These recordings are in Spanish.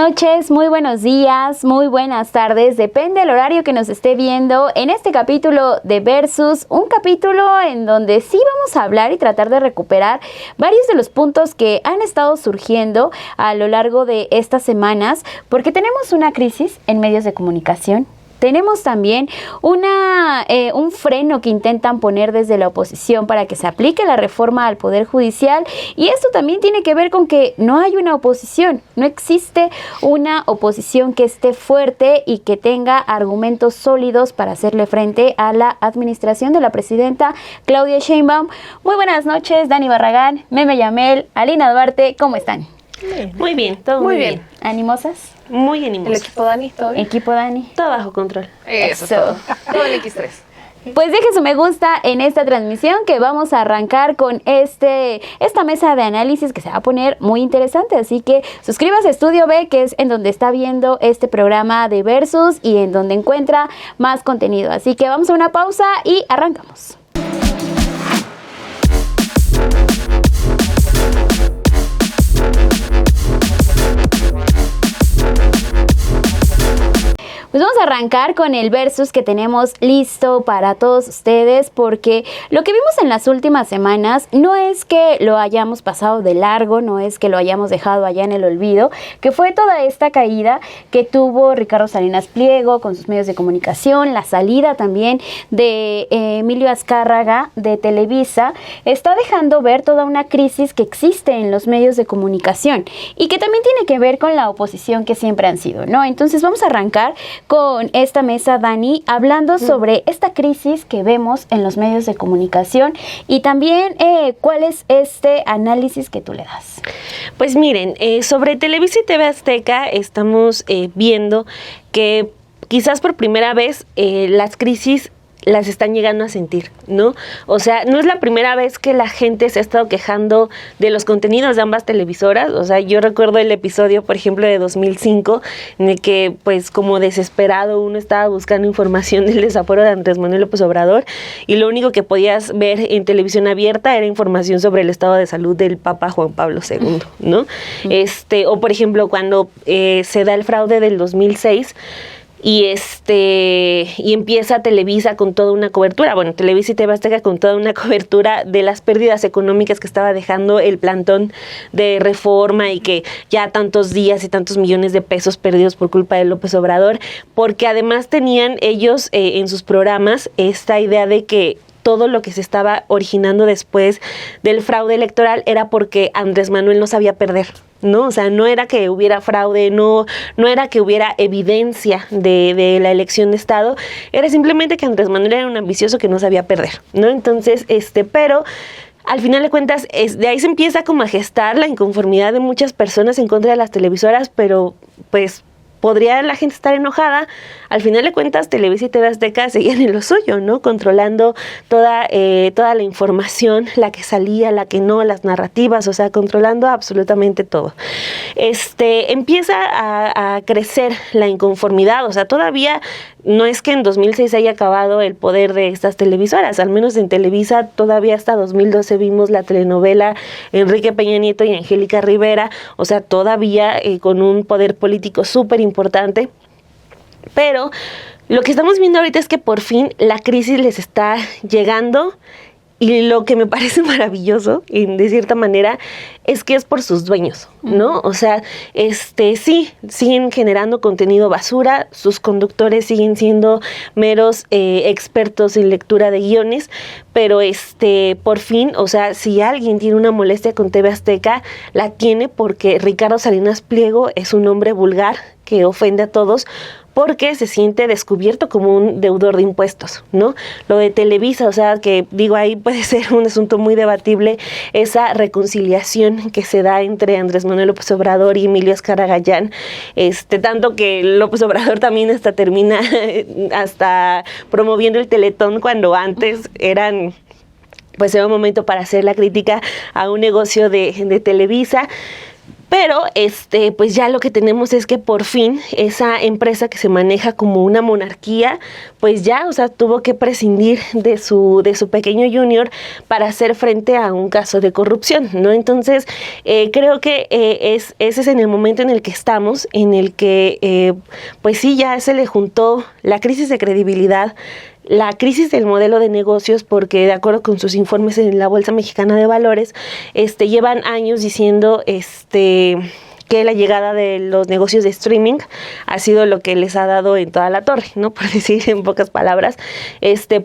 noches, muy buenos días, muy buenas tardes, depende del horario que nos esté viendo en este capítulo de Versus, un capítulo en donde sí vamos a hablar y tratar de recuperar varios de los puntos que han estado surgiendo a lo largo de estas semanas, porque tenemos una crisis en medios de comunicación. Tenemos también un freno que intentan poner desde la oposición para que se aplique la reforma al Poder Judicial, y esto también tiene que ver con que no hay una oposición, no existe una oposición que esté fuerte y que tenga argumentos sólidos para hacerle frente a la administración de la presidenta Claudia Sheinbaum. Muy buenas noches, Dani Barragán, Meme Yamel, Alina Duarte, ¿cómo están? Muy bien, todo muy bien. ¿Animosas? Muy animosos. ¿El equipo Dani? ¿Todo bien? Equipo Dani. Todo bajo control. Eso. Todo el X3. Pues dejen su me gusta en esta transmisión, que vamos a arrancar con esta mesa de análisis que se va a poner muy interesante. Así que suscríbase a Estudio B, que es en donde está viendo este programa de Versus y en donde encuentra más contenido. Así que vamos a una pausa y arrancamos. Pues vamos a arrancar con el Versus que tenemos listo para todos ustedes, porque lo que vimos en las últimas semanas no es que lo hayamos pasado de largo, no es que lo hayamos dejado allá en el olvido, que fue toda esta caída que tuvo Ricardo Salinas Pliego con sus medios de comunicación, la salida también de Emilio Azcárraga de Televisa, está dejando ver toda una crisis que existe en los medios de comunicación y que también tiene que ver con la oposición que siempre han sido, ¿no? Entonces vamos a arrancar con esta mesa, Dani, hablando sobre esta crisis que vemos en los medios de comunicación y también cuál es este análisis que tú le das. Pues miren, sobre Televisa y TV Azteca estamos viendo que quizás por primera vez las crisis las están llegando a sentir, ¿no? O sea, no es la primera vez que la gente se ha estado quejando de los contenidos de ambas televisoras. O sea, yo recuerdo el episodio, por ejemplo, de 2005, en el que, pues, como desesperado, uno estaba buscando información del desafuero de Andrés Manuel López Obrador, y lo único que podías ver en televisión abierta era información sobre el estado de salud del Papa Juan Pablo II, ¿no? O, por ejemplo, cuando se da el fraude del 2006, y empieza Televisa con toda una cobertura, bueno, Televisa y TV Azteca con toda una cobertura de las pérdidas económicas que estaba dejando el plantón de Reforma, y que ya tantos días y tantos millones de pesos perdidos por culpa de López Obrador, porque además tenían ellos en sus programas esta idea de que todo lo que se estaba originando después del fraude electoral era porque Andrés Manuel no sabía perder, ¿no? O sea, no era que hubiera fraude, no era que hubiera evidencia de la elección de Estado, era simplemente que Andrés Manuel era un ambicioso que no sabía perder, ¿no? Entonces, pero al final de cuentas, de ahí se empieza como a gestar la inconformidad de muchas personas en contra de las televisoras, pero pues podría la gente estar enojada. Al final de cuentas, Televisa y TV Azteca seguían en lo suyo, ¿no? Controlando toda la información, la que salía, la que no, las narrativas, o sea, controlando absolutamente todo. Empieza a crecer la inconformidad, o sea, todavía no es que en 2006 haya acabado el poder de estas televisoras, al menos en Televisa todavía hasta 2012 vimos la telenovela Enrique Peña Nieto y Angélica Rivera, o sea, todavía con un poder político súper importante, pero lo que estamos viendo ahorita es que por fin la crisis les está llegando. Y lo que me parece maravilloso, y de cierta manera, es que es por sus dueños, ¿no? O sea, sí, siguen generando contenido basura, sus conductores siguen siendo meros expertos en lectura de guiones, pero por fin, o sea, si alguien tiene una molestia con TV Azteca, la tiene porque Ricardo Salinas Pliego es un hombre vulgar que ofende a todos, porque se siente descubierto como un deudor de impuestos, ¿no? Lo de Televisa, o sea, que digo, ahí puede ser un asunto muy debatible, esa reconciliación que se da entre Andrés Manuel López Obrador y Emilio Azcárraga, tanto que López Obrador también termina promoviendo el Teletón, cuando antes era un momento para hacer la crítica a un negocio de Televisa. Pero pues ya lo que tenemos es que por fin esa empresa que se maneja como una monarquía, pues ya, o sea, tuvo que prescindir de su pequeño junior para hacer frente a un caso de corrupción, ¿no? Entonces, creo que ese es en el momento en el que estamos, en el que, pues sí, ya se le juntó la crisis de credibilidad, la crisis del modelo de negocios, porque de acuerdo con sus informes en la Bolsa Mexicana de Valores, llevan años diciendo que la llegada de los negocios de streaming ha sido lo que les ha dado en toda la torre, ¿no? Por decir en pocas palabras,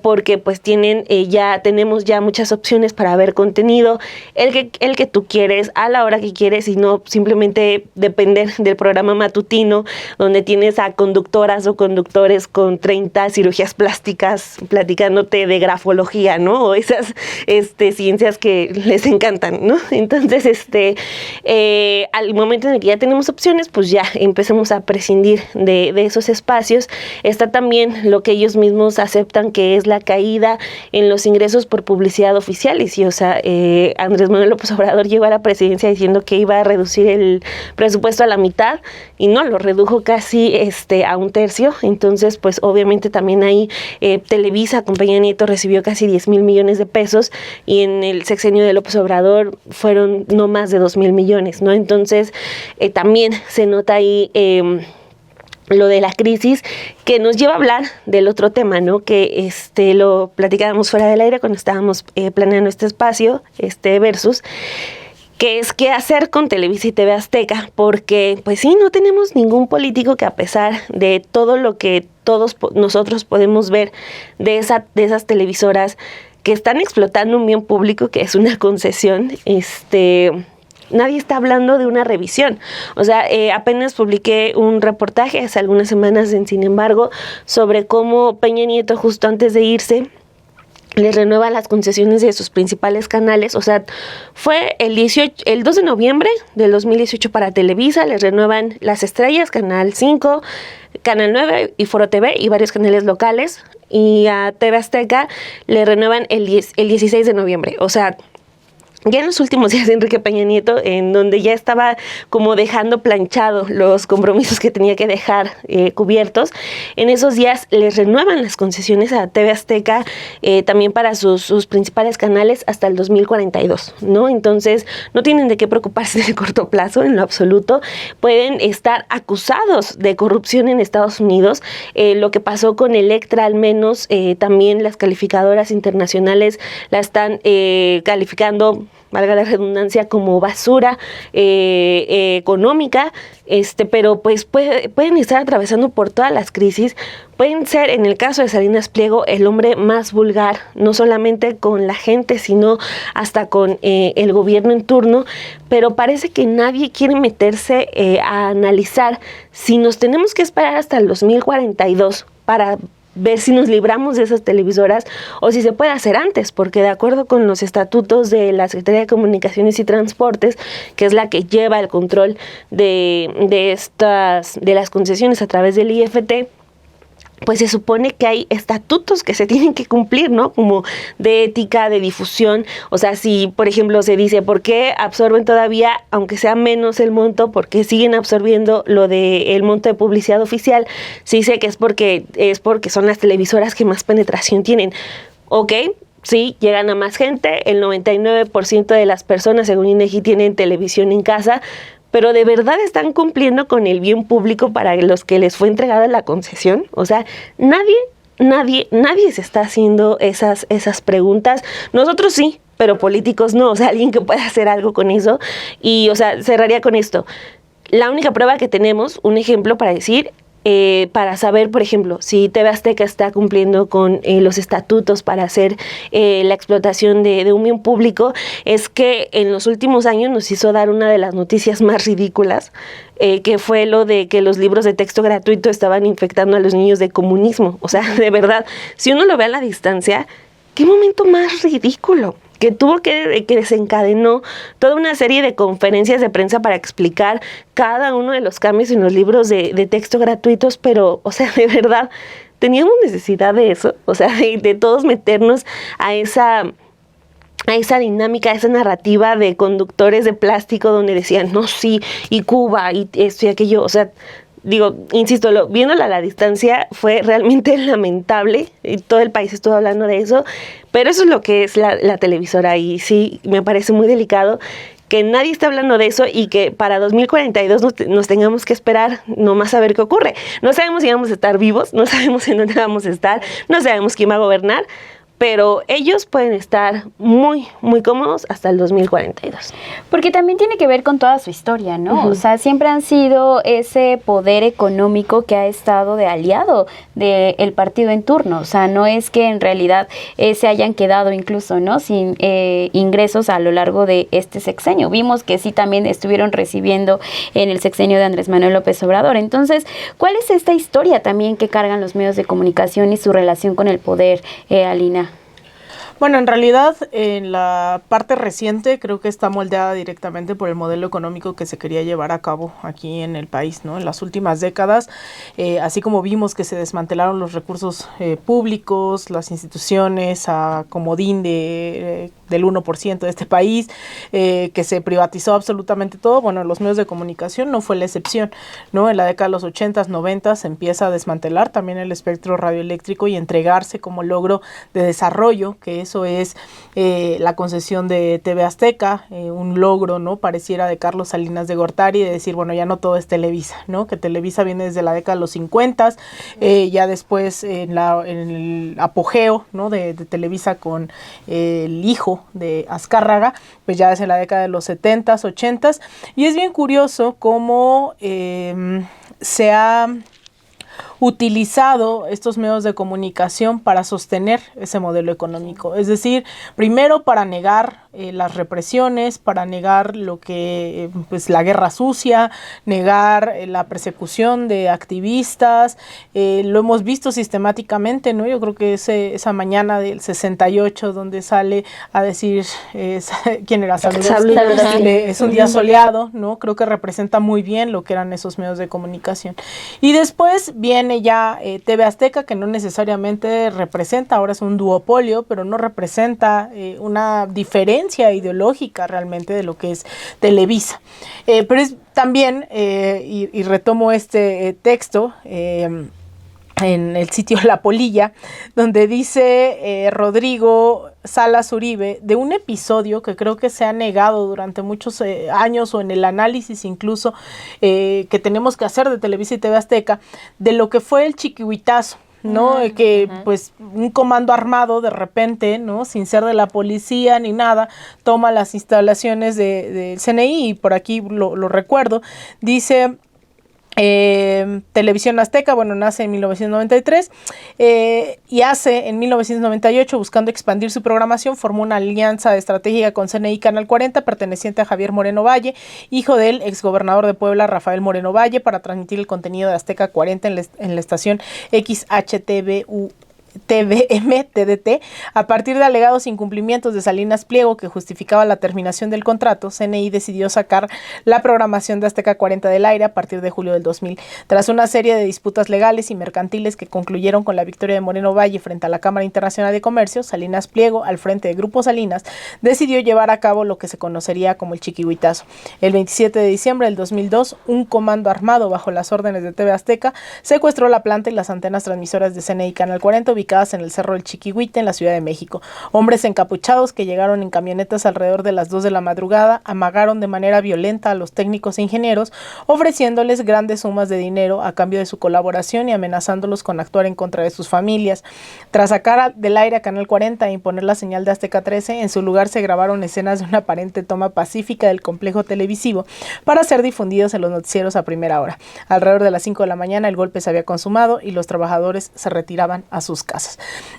porque pues tenemos ya muchas opciones para ver contenido, el que tú quieres, a la hora que quieres, y no simplemente depender del programa matutino, donde tienes a conductoras o conductores con 30 cirugías plásticas platicándote de grafología, ¿no? O esas ciencias que les encantan, ¿no? Entonces, al momento en que ya tenemos opciones, pues ya empecemos a prescindir de esos espacios. Está también lo que ellos mismos aceptan, que es la caída en los ingresos por publicidad oficiales. Y, o sea, Andrés Manuel López Obrador llegó a la presidencia diciendo que iba a reducir el presupuesto a la mitad, y no, lo redujo casi a un tercio. Entonces, pues obviamente también ahí Televisa, con Peña Nieto, recibió casi 10,000 millones de pesos, y en el sexenio de López Obrador fueron no más de 2,000 millones, ¿no? Entonces, también se nota ahí lo de la crisis, que nos lleva a hablar del otro tema, ¿no? Que lo platicábamos fuera del aire cuando estábamos planeando este espacio, Versus, que es qué hacer con Televisa y TV Azteca, porque pues sí, no tenemos ningún político que, a pesar de todo lo que todos nosotros podemos ver de esas televisoras que están explotando un bien público, que es una concesión, nadie está hablando de una revisión. O sea, apenas publiqué un reportaje hace algunas semanas en Sin embargo sobre cómo Peña Nieto, justo antes de irse, les renueva las concesiones de sus principales canales. O sea, fue el 2 de noviembre del 2018 para Televisa, les renuevan Las Estrellas, Canal 5, Canal 9 y Foro TV y varios canales locales. Y a TV Azteca le renuevan el 16 de noviembre. O sea, ya en los últimos días de Enrique Peña Nieto, en donde ya estaba como dejando planchado los compromisos que tenía que dejar cubiertos, en esos días les renuevan las concesiones a TV Azteca, también para sus principales canales hasta el 2042, ¿no? Entonces, no tienen de qué preocuparse de corto plazo en lo absoluto. Pueden estar acusados de corrupción en Estados Unidos. Lo que pasó con Electra, al menos, también las calificadoras internacionales la están calificando, valga la redundancia, como basura económica, pero pues pueden estar atravesando por todas las crisis. Pueden ser, en el caso de Salinas Pliego, el hombre más vulgar, no solamente con la gente, sino hasta con el gobierno en turno, pero parece que nadie quiere meterse a analizar si nos tenemos que esperar hasta el 2042 para ver si nos libramos de esas televisoras o si se puede hacer antes, porque de acuerdo con los estatutos de la Secretaría de Comunicaciones y Transportes, que es la que lleva el control de las concesiones a través del IFT, pues se supone que hay estatutos que se tienen que cumplir, ¿no? Como de ética, de difusión. O sea, si, por ejemplo, se dice, ¿por qué absorben todavía, aunque sea menos el monto, por qué siguen absorbiendo lo del monto de publicidad oficial? Sí sé que es porque son las televisoras que más penetración tienen. Ok, sí, llegan a más gente. El 99% de las personas, según INEGI, tienen televisión en casa, pero ¿de verdad están cumpliendo con el bien público para los que les fue entregada la concesión? O sea, nadie se está haciendo esas preguntas. Nosotros sí, pero políticos no. O sea, alguien que pueda hacer algo con eso. Y, o sea, cerraría con esto. La única prueba que tenemos, un ejemplo para decir, para saber, por ejemplo, si TV Azteca está cumpliendo con los estatutos para hacer la explotación de un bien público, es que en los últimos años nos hizo dar una de las noticias más ridículas, que fue lo de que los libros de texto gratuito estaban infectando a los niños de comunismo. O sea, de verdad, si uno lo ve a la distancia, ¿qué momento más ridículo? Que desencadenó toda una serie de conferencias de prensa para explicar cada uno de los cambios en los libros de texto gratuitos, pero, o sea, de verdad, ¿teníamos necesidad de eso? O sea, de todos meternos a a esa dinámica, a esa narrativa de conductores de plástico donde decían, no, sí, y Cuba, y esto y aquello, o sea, digo, insisto, viéndola a la distancia fue realmente lamentable, y todo el país estuvo hablando de eso, pero eso es lo que es la televisora, y sí, me parece muy delicado que nadie está hablando de eso y que para 2042 nos tengamos que esperar nomás a ver qué ocurre. No sabemos si vamos a estar vivos, no sabemos en dónde vamos a estar, no sabemos quién va a gobernar, pero ellos pueden estar muy, muy cómodos hasta el 2042. Porque también tiene que ver con toda su historia, ¿no? O sea, siempre han sido ese poder económico que ha estado de aliado del partido en turno. O sea, no es que en realidad se hayan quedado incluso, ¿no?, sin ingresos a lo largo de este sexenio. Vimos que sí también estuvieron recibiendo en el sexenio de Andrés Manuel López Obrador. Entonces, ¿cuál es esta historia también que cargan los medios de comunicación y su relación con el poder, Alina? Bueno, en realidad, en la parte reciente creo que está moldeada directamente por el modelo económico que se quería llevar a cabo aquí en el país, ¿no? En las últimas décadas, así como vimos que se desmantelaron los recursos públicos, las instituciones a comodín del 1% de este país, que se privatizó absolutamente todo, bueno, los medios de comunicación no fue la excepción, ¿no? En la década de los 80s, 90s se empieza a desmantelar también el espectro radioeléctrico y entregarse como logro de desarrollo, que eso es la concesión de TV Azteca, un logro, ¿no?, pareciera de Carlos Salinas de Gortari, de decir, bueno, ya no todo es Televisa, ¿no?, que Televisa viene desde la década de los 50s, ya después en el apogeo, ¿no?, de Televisa con el hijo de Azcárraga, pues ya es en la década de los 70s, 80s, y es bien curioso cómo se ha utilizado estos medios de comunicación para sostener ese modelo económico. Es decir, primero para negar las represiones, para negar lo que, pues, la guerra sucia, negar la persecución de activistas, lo hemos visto sistemáticamente, ¿no? Yo creo que esa mañana del 68 donde sale a decir, ¿quién era? Saludowski, es un día soleado, ¿no? Creo que representa muy bien lo que eran esos medios de comunicación. Y después viene ya TV Azteca, que no necesariamente representa, ahora es un duopolio, pero no representa una diferencia ideológica realmente de lo que es Televisa. Pero es también, y retomo este texto, en el sitio La Polilla, donde dice Rodrigo Salas Uribe, de un episodio que creo que se ha negado durante muchos años, o en el análisis incluso que tenemos que hacer de Televisa y TV Azteca, de lo que fue el chiquihuitazo, ¿no? Que pues un comando armado de repente, ¿no?, sin ser de la policía ni nada, toma las instalaciones del CNI, y por aquí lo recuerdo, dice... Televisión Azteca, bueno, nace en 1993 y hace en 1998, buscando expandir su programación, formó una alianza estratégica con CNI Canal 40, perteneciente a Javier Moreno Valle, hijo del exgobernador de Puebla, Rafael Moreno Valle, para transmitir el contenido de Azteca 40 en la estación XHTVU TVM, TDT, a partir de alegados incumplimientos de Salinas Pliego que justificaba la terminación del contrato. CNI decidió sacar la programación de Azteca 40 del aire a partir de julio del 2000. Tras una serie de disputas legales y mercantiles que concluyeron con la victoria de Moreno Valle frente a la Cámara Internacional de Comercio, Salinas Pliego, al frente de Grupo Salinas, decidió llevar a cabo lo que se conocería como el chiquihuitazo. El 27 de diciembre del 2002, un comando armado bajo las órdenes de TV Azteca secuestró la planta y las antenas transmisoras de CNI Canal 40 ubicadas en el Cerro del Chiquihuite, en la Ciudad de México. Hombres encapuchados que llegaron en camionetas alrededor de las 2 de la madrugada amagaron de manera violenta a los técnicos e ingenieros, ofreciéndoles grandes sumas de dinero a cambio de su colaboración y amenazándolos con actuar en contra de sus familias. Tras sacar del aire a Canal 40 e imponer la señal de Azteca 13, en su lugar se grabaron escenas de una aparente toma pacífica del complejo televisivo para ser difundidos en los noticieros a primera hora. Alrededor de las 5 de la mañana el golpe se había consumado y los trabajadores se retiraban a sus casas.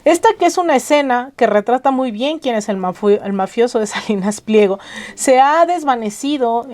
Esta, que es una escena que retrata muy bien quién es el mafioso de Salinas Pliego, se ha desvanecido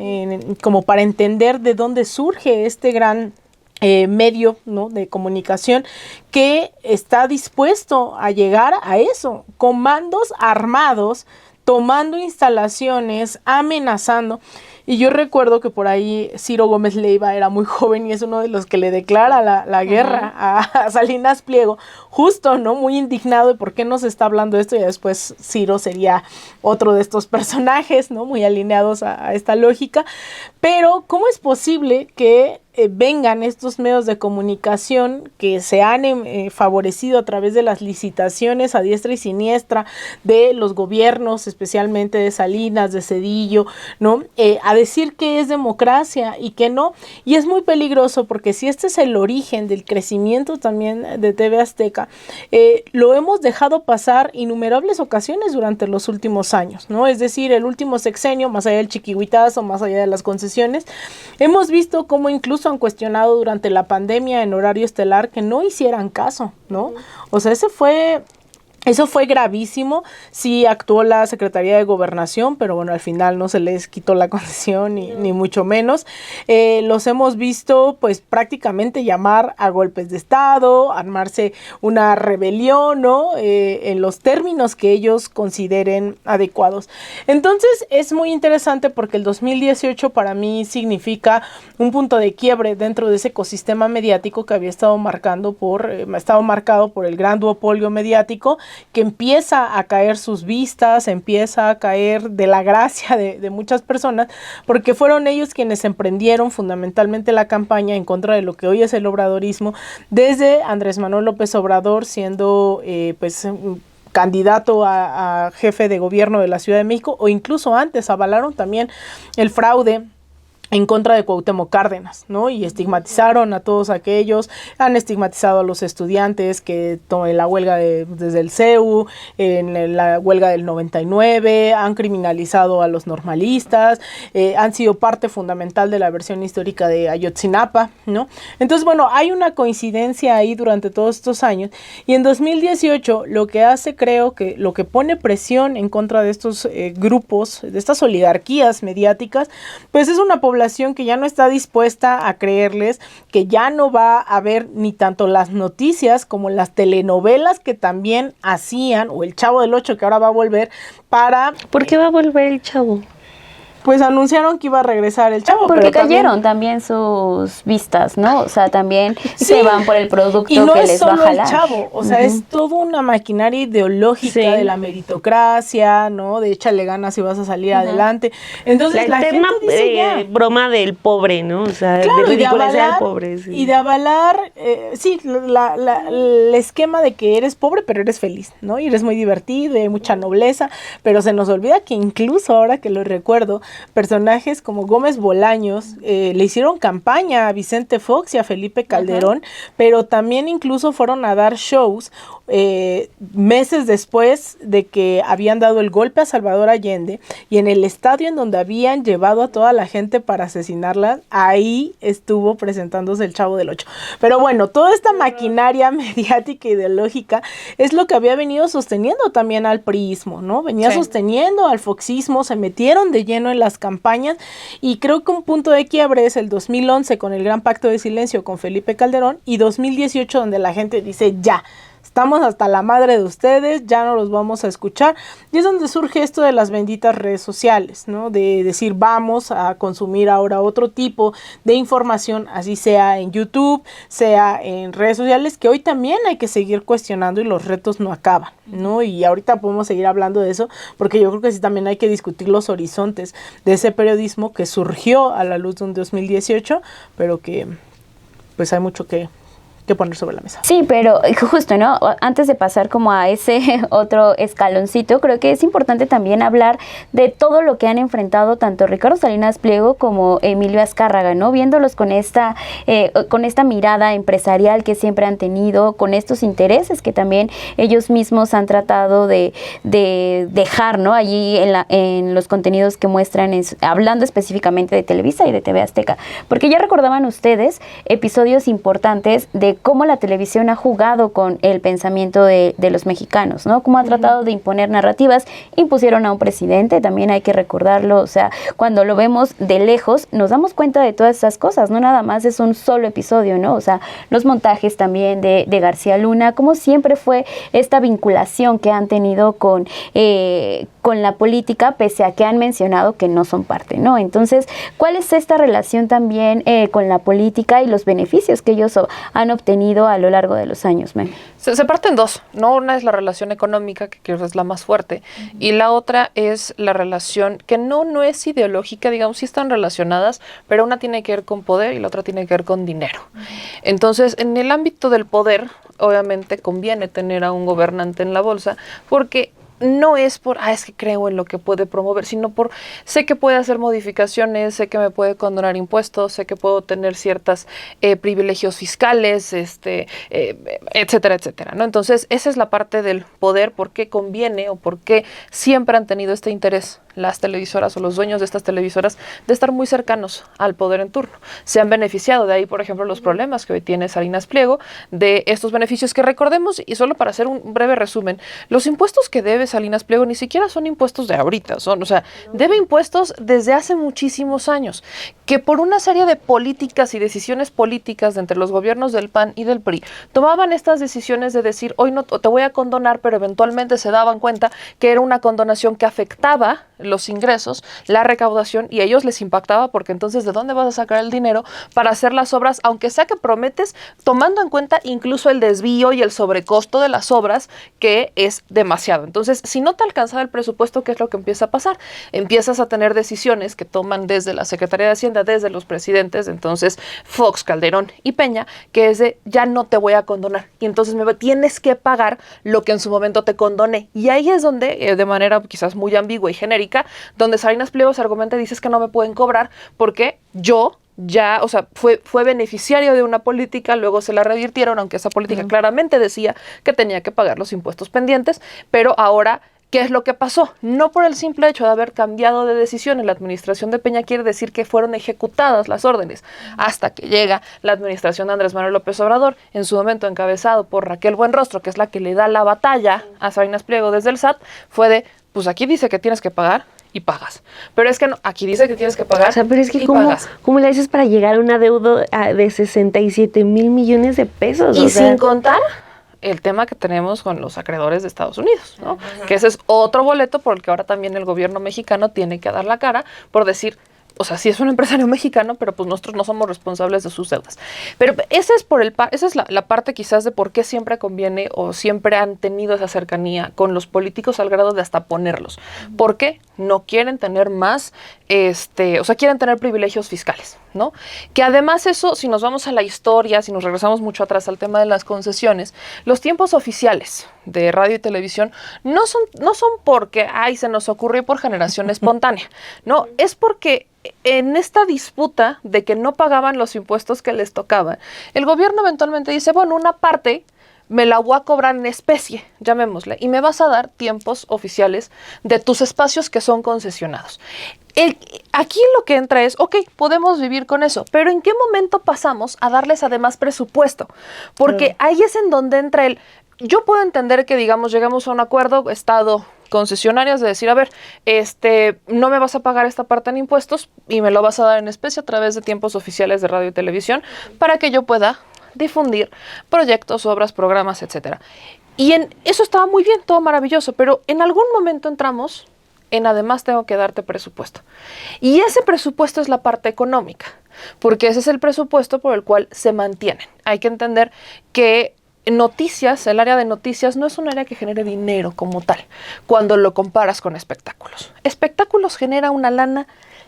como para entender de dónde surge este gran medio, ¿no?, de comunicación que está dispuesto a llegar a eso, comandos armados, tomando instalaciones, amenazando. Y yo recuerdo que por ahí Ciro Gómez Leiva era muy joven y es uno de los que le declara la guerra a Salinas Pliego, justo, ¿no? Muy indignado de por qué no se está hablando de esto, y después Ciro sería otro de estos personajes, ¿no? Muy alineados a esta lógica. Pero, ¿cómo es posible que vengan estos medios de comunicación que se han favorecido a través de las licitaciones a diestra y siniestra de los gobiernos, especialmente de Salinas, de Zedillo, ¿no? A decir que es democracia y que no? Y es muy peligroso, porque si este es el origen del crecimiento también de TV Azteca, lo hemos dejado pasar innumerables ocasiones durante los últimos años, ¿no? Es decir, el último sexenio, más allá del chiquihuitazo, más allá de las concesiones, hemos visto cómo incluso han cuestionado durante la pandemia en horario estelar que no hicieran caso, ¿no? O sea, eso fue gravísimo. Sí actuó la Secretaría de Gobernación, pero bueno, al final no se les quitó la concesión ni mucho menos. Los hemos visto pues prácticamente llamar a golpes de Estado, armarse una rebelión, ¿no? En los términos que ellos consideren adecuados. Entonces es muy interesante, porque el 2018 para mí significa un punto de quiebre dentro de ese ecosistema mediático que había estado marcado por el gran duopolio mediático, que empieza a caer sus vistas, empieza a caer de la gracia de muchas personas, porque fueron ellos quienes emprendieron fundamentalmente la campaña en contra de lo que hoy es el obradorismo, desde Andrés Manuel López Obrador siendo candidato a jefe de gobierno de la Ciudad de México, o incluso antes avalaron también el fraude en contra de Cuauhtémoc Cárdenas, ¿no? Y estigmatizaron a todos aquellos, han estigmatizado a los estudiantes que en la huelga desde el CEU, en la huelga del 99, han criminalizado a los normalistas, han sido parte fundamental de la versión histórica de Ayotzinapa, ¿no? Entonces, bueno, hay una coincidencia ahí durante todos estos años, y en 2018 lo que hace, creo que lo que pone presión en contra de estos grupos, de estas oligarquías mediáticas, pues es una población que ya no está dispuesta a creerles, que ya no va a ver ni tanto las noticias como las telenovelas que también hacían, o el Chavo del Ocho, que ahora va a volver para... ¿Por qué va a volver el Chavo? Pues anunciaron que iba a regresar el Chavo. Porque cayeron también sus vistas, ¿no? O sea, también sí, se van por el producto y no que es les va a solo jalar. El Chavo, o sea, es toda una maquinaria ideológica de la meritocracia, ¿no? De échale ganas y vas a salir adelante. Entonces la gente dice broma del pobre, ¿no? O sea, claro, de ridiculizar al pobre. Sí. Y de avalar, el esquema de que eres pobre pero eres feliz, ¿no? Y eres muy divertido y hay mucha nobleza, pero se nos olvida que incluso ahora que lo recuerdo, personajes como Gómez Bolaños le hicieron campaña a Vicente Fox y a Felipe Calderón, pero también incluso fueron a dar shows meses después de que habían dado el golpe a Salvador Allende, y en el estadio en donde habían llevado a toda la gente para asesinarla, ahí estuvo presentándose el Chavo del Ocho. Pero bueno, toda esta maquinaria mediática ideológica es lo que había venido sosteniendo también al priismo, ¿no? Venía sosteniendo al foxismo, se metieron de lleno en las campañas, y creo que un punto de quiebre es el 2011 con el Gran Pacto de Silencio con Felipe Calderón, y 2018 donde la gente dice ya, estamos hasta la madre de ustedes, ya no los vamos a escuchar, y es donde surge esto de las benditas redes sociales, ¿no? De decir, vamos a consumir ahora otro tipo de información, así sea en YouTube, sea en redes sociales, que hoy también hay que seguir cuestionando y los retos no acaban, ¿no? Y ahorita podemos seguir hablando de eso, porque yo creo que sí también hay que discutir los horizontes de ese periodismo que surgió a la luz de un 2018, pero que pues hay mucho que poner sobre la mesa. Sí, pero justo, ¿no? Antes de pasar como a ese otro escaloncito, creo que es importante también hablar de todo lo que han enfrentado tanto Ricardo Salinas Pliego como Emilio Azcárraga, ¿no? Viéndolos con esta mirada empresarial que siempre han tenido, con estos intereses que también ellos mismos han tratado de dejar, ¿no? Allí en los contenidos que muestran, hablando específicamente de Televisa y de TV Azteca, porque ya recordaban ustedes episodios importantes de cómo la televisión ha jugado con el pensamiento de los mexicanos, ¿no? Cómo ha tratado de imponer narrativas. Impusieron a un presidente, también hay que recordarlo, o sea, cuando lo vemos de lejos nos damos cuenta de todas esas cosas, no nada más es un solo episodio, ¿no? O sea, los montajes también de García Luna, como siempre fue esta vinculación que han tenido con la política, pese a que han mencionado que no son parte, ¿no? Entonces, ¿cuál es esta relación también con la política y los beneficios que ellos han obtenido a lo largo de los años, Meme? Se parte en dos, ¿no? Una es la relación económica, que creo que es la más fuerte, y la otra es la relación que no es ideológica, digamos, sí están relacionadas, pero una tiene que ver con poder y la otra tiene que ver con dinero. Entonces, en el ámbito del poder, obviamente conviene tener a un gobernante en la bolsa, porque no es por, es que creo en lo que puede promover, sino por, sé que puede hacer modificaciones, sé que me puede condonar impuestos, sé que puedo tener ciertos privilegios fiscales, etcétera, etcétera, ¿no? Entonces, esa es la parte del poder, por qué conviene o por qué siempre han tenido este interés las televisoras o los dueños de estas televisoras de estar muy cercanos al poder en turno. Se han beneficiado de ahí, por ejemplo, los problemas que hoy tiene Salinas Pliego, de estos beneficios que recordemos, y solo para hacer un breve resumen, los impuestos que debe Salinas Pliego ni siquiera son impuestos de ahorita, debe impuestos desde hace muchísimos años, que por una serie de políticas y decisiones políticas de entre los gobiernos del PAN y del PRI, tomaban estas decisiones de decir, hoy no te voy a condonar, pero eventualmente se daban cuenta que era una condonación que afectaba los ingresos, la recaudación, y a ellos les impactaba, porque entonces ¿de dónde vas a sacar el dinero para hacer las obras, aunque sea que prometes, tomando en cuenta incluso el desvío y el sobrecosto de las obras, que es demasiado? Entonces, si no te alcanzaba el presupuesto, ¿qué es lo que empieza a pasar? Empiezas a tener decisiones que toman desde la Secretaría de Hacienda, desde los presidentes, entonces Fox, Calderón y Peña, que es de, ya no te voy a condonar, y entonces tienes que pagar lo que en su momento te condoné, y ahí es donde, de manera quizás muy ambigua y genérica, donde Salinas Pliego se argumenta y dices que no me pueden cobrar porque yo ya, fue beneficiario de una política, luego se la revirtieron, aunque esa política claramente decía que tenía que pagar los impuestos pendientes, pero ahora, ¿qué es lo que pasó? No por el simple hecho de haber cambiado de decisión en la administración de Peña quiere decir que fueron ejecutadas las órdenes, hasta que llega la administración de Andrés Manuel López Obrador, en su momento encabezado por Raquel Buenrostro, que es la que le da la batalla a Salinas Pliego desde el SAT, fue de, pues aquí dice que tienes que pagar y pagas. Pero es que no, aquí dice que tienes que pagar. O sea, pero es que pagas. ¿cómo le haces para llegar a una deuda de 67 mil millones de pesos? Y sin contar el tema que tenemos con los acreedores de Estados Unidos, ¿no? Que ese es otro boleto por el que ahora también el gobierno mexicano tiene que dar la cara por decir, sí es un empresario mexicano, pero pues nosotros no somos responsables de sus deudas. Pero esa es la parte quizás de por qué siempre conviene o siempre han tenido esa cercanía con los políticos al grado de hasta ponerlos. ¿Por qué? No quieren tener más, quieren tener privilegios fiscales, ¿no? Que además eso, si nos vamos a la historia, si nos regresamos mucho atrás al tema de las concesiones, los tiempos oficiales de radio y televisión no son porque, se nos ocurrió por generación espontánea, no, es porque en esta disputa de que no pagaban los impuestos que les tocaban, el gobierno eventualmente dice, bueno, una parte me la voy a cobrar en especie, llamémosle, y me vas a dar tiempos oficiales de tus espacios que son concesionados. Aquí lo que entra es, podemos vivir con eso, pero ¿en qué momento pasamos a darles además presupuesto? Porque ahí es en donde entra yo puedo entender que, digamos, llegamos a un acuerdo, Estado, concesionarias, de decir, a ver, no me vas a pagar esta parte en impuestos y me lo vas a dar en especie a través de tiempos oficiales de radio y televisión para que yo pueda difundir proyectos, obras, programas, etcétera. Y eso estaba muy bien, todo maravilloso, pero en algún momento entramos en además tengo que darte presupuesto. Y ese presupuesto es la parte económica, porque ese es el presupuesto por el cual se mantienen. Hay que entender que noticias, el área de noticias no es un área que genere dinero como tal, cuando lo comparas con espectáculos. Espectáculos genera una lana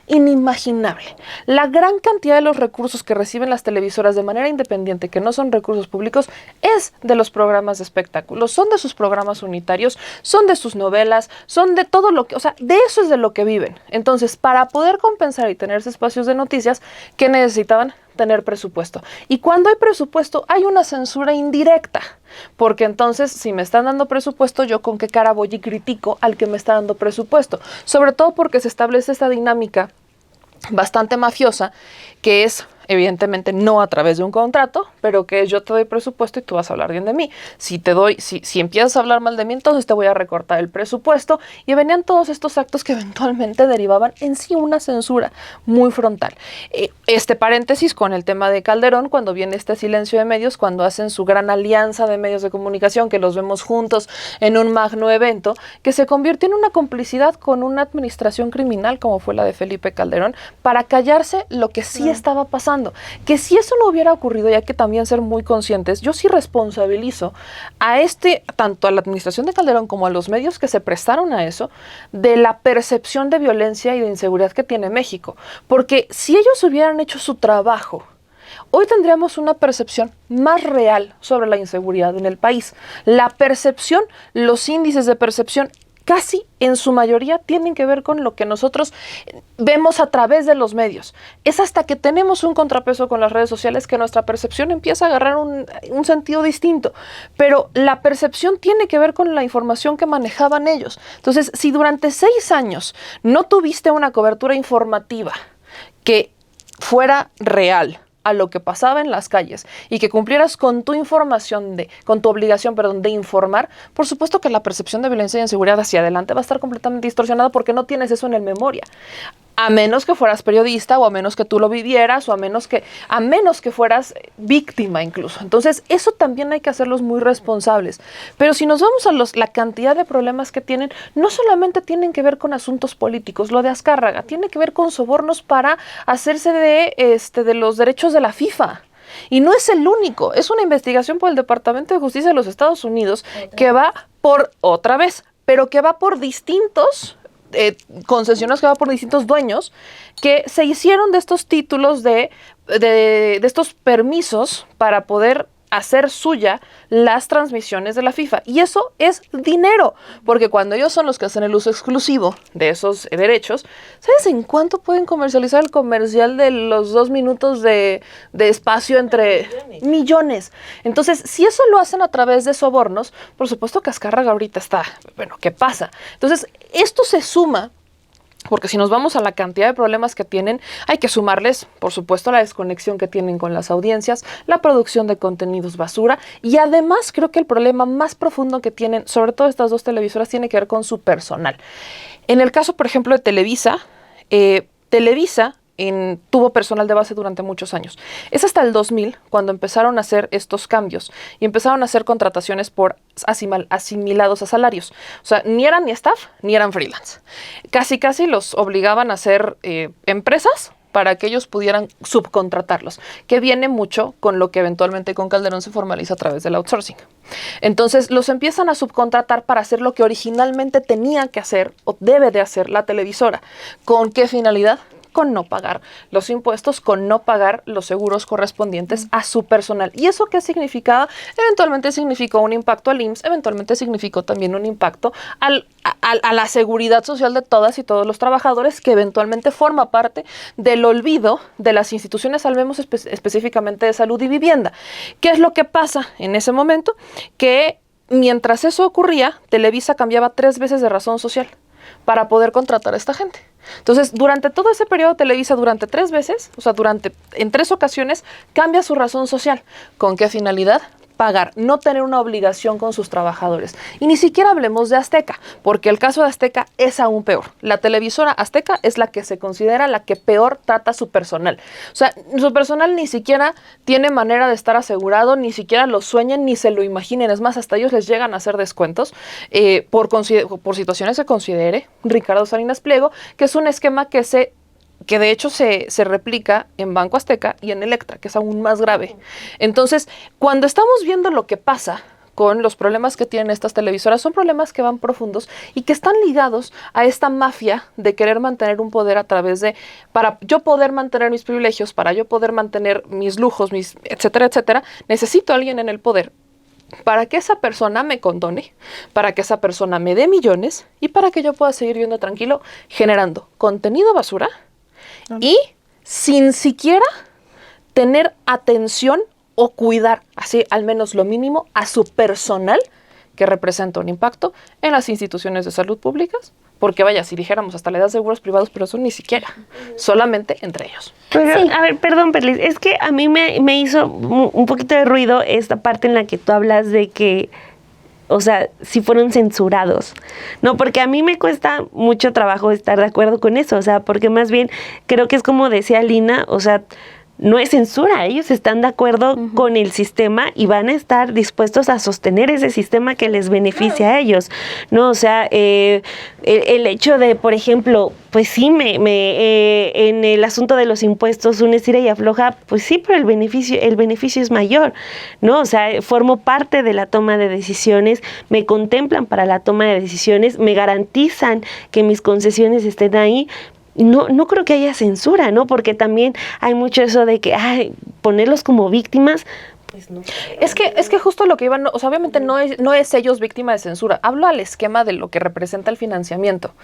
inimaginable. La gran cantidad de los recursos que reciben las televisoras de manera independiente, que no son recursos públicos, es de los programas de espectáculos, son de sus programas unitarios, son de sus novelas, son de todo lo que, de eso es de lo que viven. Entonces, para poder compensar y tener espacios de noticias, ¿qué necesitaban? Tener presupuesto. Y cuando hay presupuesto, hay una censura indirecta, porque entonces, si me están dando presupuesto, ¿yo con qué cara voy y critico al que me está dando presupuesto? Sobre todo porque se establece esta dinámica bastante mafiosa, que es evidentemente no a través de un contrato, pero que yo te doy presupuesto y tú vas a hablar bien de mí. Si empiezas a hablar mal de mí, entonces te voy a recortar el presupuesto. Y venían todos estos actos que eventualmente derivaban en sí una censura muy frontal. Este paréntesis con el tema de Calderón, cuando viene este silencio de medios, cuando hacen su gran alianza de medios de comunicación, que los vemos juntos en un magno evento, que se convirtió en una complicidad con una administración criminal como fue la de Felipe Calderón, para callarse lo que sí estaba pasando. Que si eso no hubiera ocurrido, y hay que también ser muy conscientes, yo sí responsabilizo a tanto a la administración de Calderón como a los medios que se prestaron a eso, de la percepción de violencia y de inseguridad que tiene México. Porque si ellos hubieran hecho su trabajo, hoy tendríamos una percepción más real sobre la inseguridad en el país. La percepción, los índices de percepción, casi en su mayoría tienen que ver con lo que nosotros vemos a través de los medios. Es hasta que tenemos un contrapeso con las redes sociales que nuestra percepción empieza a agarrar un sentido distinto. Pero la percepción tiene que ver con la información que manejaban ellos. Entonces, si durante 6 años no tuviste una cobertura informativa que fuera real a lo que pasaba en las calles y que cumplieras con tu información, con tu obligación, de informar, por supuesto que la percepción de violencia y inseguridad hacia adelante va a estar completamente distorsionada porque no tienes eso en el memoria. A menos que fueras periodista o a menos que tú lo vivieras o a menos que fueras víctima incluso. Entonces, eso también hay que hacerlos muy responsables. Pero si nos vamos a la cantidad de problemas que tienen, no solamente tienen que ver con asuntos políticos, lo de Azcárraga, tiene que ver con sobornos para hacerse de los derechos de la FIFA. Y no es el único, es una investigación por el Departamento de Justicia de los Estados Unidos que va por distintos concesionarios, que va por distintos dueños que se hicieron de estos títulos de estos permisos para poder hacer suya las transmisiones de la FIFA. Y eso es dinero, porque cuando ellos son los que hacen el uso exclusivo de esos derechos, ¿sabes en cuánto pueden comercializar el comercial de los 2 minutos de espacio entre millones? Entonces, si eso lo hacen a través de sobornos, por supuesto que Azcárraga ahorita está, ¿qué pasa? Entonces, esto se suma. Porque si nos vamos a la cantidad de problemas que tienen, hay que sumarles, por supuesto, la desconexión que tienen con las audiencias, la producción de contenidos basura y además creo que el problema más profundo que tienen, sobre todo estas 2 televisoras, tiene que ver con su personal. En el caso, por ejemplo, de Televisa, tuvo personal de base durante muchos años. Es hasta el 2000 cuando empezaron a hacer estos cambios y empezaron a hacer contrataciones por asimilados a salarios. O sea, ni eran ni staff, ni eran freelance. Casi los obligaban a hacer empresas para que ellos pudieran subcontratarlos, que viene mucho con lo que eventualmente con Calderón se formaliza a través del outsourcing. Entonces, los empiezan a subcontratar para hacer lo que originalmente tenía que hacer o debe de hacer la televisora. ¿Con qué finalidad? Con no pagar los impuestos, con no pagar los seguros correspondientes a su personal. ¿Y eso qué significaba? Eventualmente significó un impacto al IMSS, eventualmente significó también un impacto a la seguridad social de todas y todos los trabajadores, que eventualmente forma parte del olvido de las instituciones, hablemos específicamente de salud y vivienda. ¿Qué es lo que pasa en ese momento? Que mientras eso ocurría, Televisa cambiaba 3 veces de razón social para poder contratar a esta gente. Entonces, durante todo ese periodo, Televisa, durante 3 veces, o sea, en 3 ocasiones, cambia su razón social. ¿Con qué finalidad? Pagar, no tener una obligación con sus trabajadores. Y ni siquiera hablemos de Azteca, porque el caso de Azteca es aún peor. La televisora Azteca es la que se considera la que peor trata a su personal. O sea, su personal ni siquiera tiene manera de estar asegurado, ni siquiera lo sueñan, ni se lo imaginen. Es más, hasta ellos les llegan a hacer descuentos por situaciones que considere Ricardo Salinas Pliego, que es un esquema que de hecho se replica en Banco Azteca y en Electra, que es aún más grave. Entonces, cuando estamos viendo lo que pasa con los problemas que tienen estas televisoras, son problemas que van profundos y que están ligados a esta mafia de querer mantener un poder a través para yo poder mantener mis privilegios, para yo poder mantener mis lujos, etcétera, etcétera, necesito a alguien en el poder para que esa persona me condone, para que esa persona me dé millones y para que yo pueda seguir viviendo tranquilo generando contenido basura y sin siquiera tener atención o cuidar, así al menos lo mínimo, a su personal, que representa un impacto en las instituciones de salud públicas, Porque vaya, si dijéramos hasta le das seguros privados, pero eso ni siquiera, solamente entre ellos. Pero, Sí. a ver, perdón, Perlis, es que a mí me hizo un poquito de ruido esta parte en la que tú hablas de que, o sea, si fueron censurados, ¿no? Porque a mí me cuesta mucho trabajo estar de acuerdo con eso, o sea, porque más bien creo que es como decía Lina, o sea, no es censura, ellos están de acuerdo con el sistema y van a estar dispuestos a sostener ese sistema que les beneficia a ellos, ¿no? O sea, el hecho de, por ejemplo, pues sí, en el asunto de los impuestos, un estira y afloja, pues sí, pero el beneficio es mayor, ¿no? O sea, formo parte de la toma de decisiones, me contemplan para la toma de decisiones, me garantizan que mis concesiones estén ahí. No creo que haya censura, ¿no? Porque también hay mucho eso de que, ponerlos como víctimas, pues no. Es que justo lo que iban, o sea, obviamente no es ellos víctima de censura. Hablo al esquema de lo que representa el financiamiento,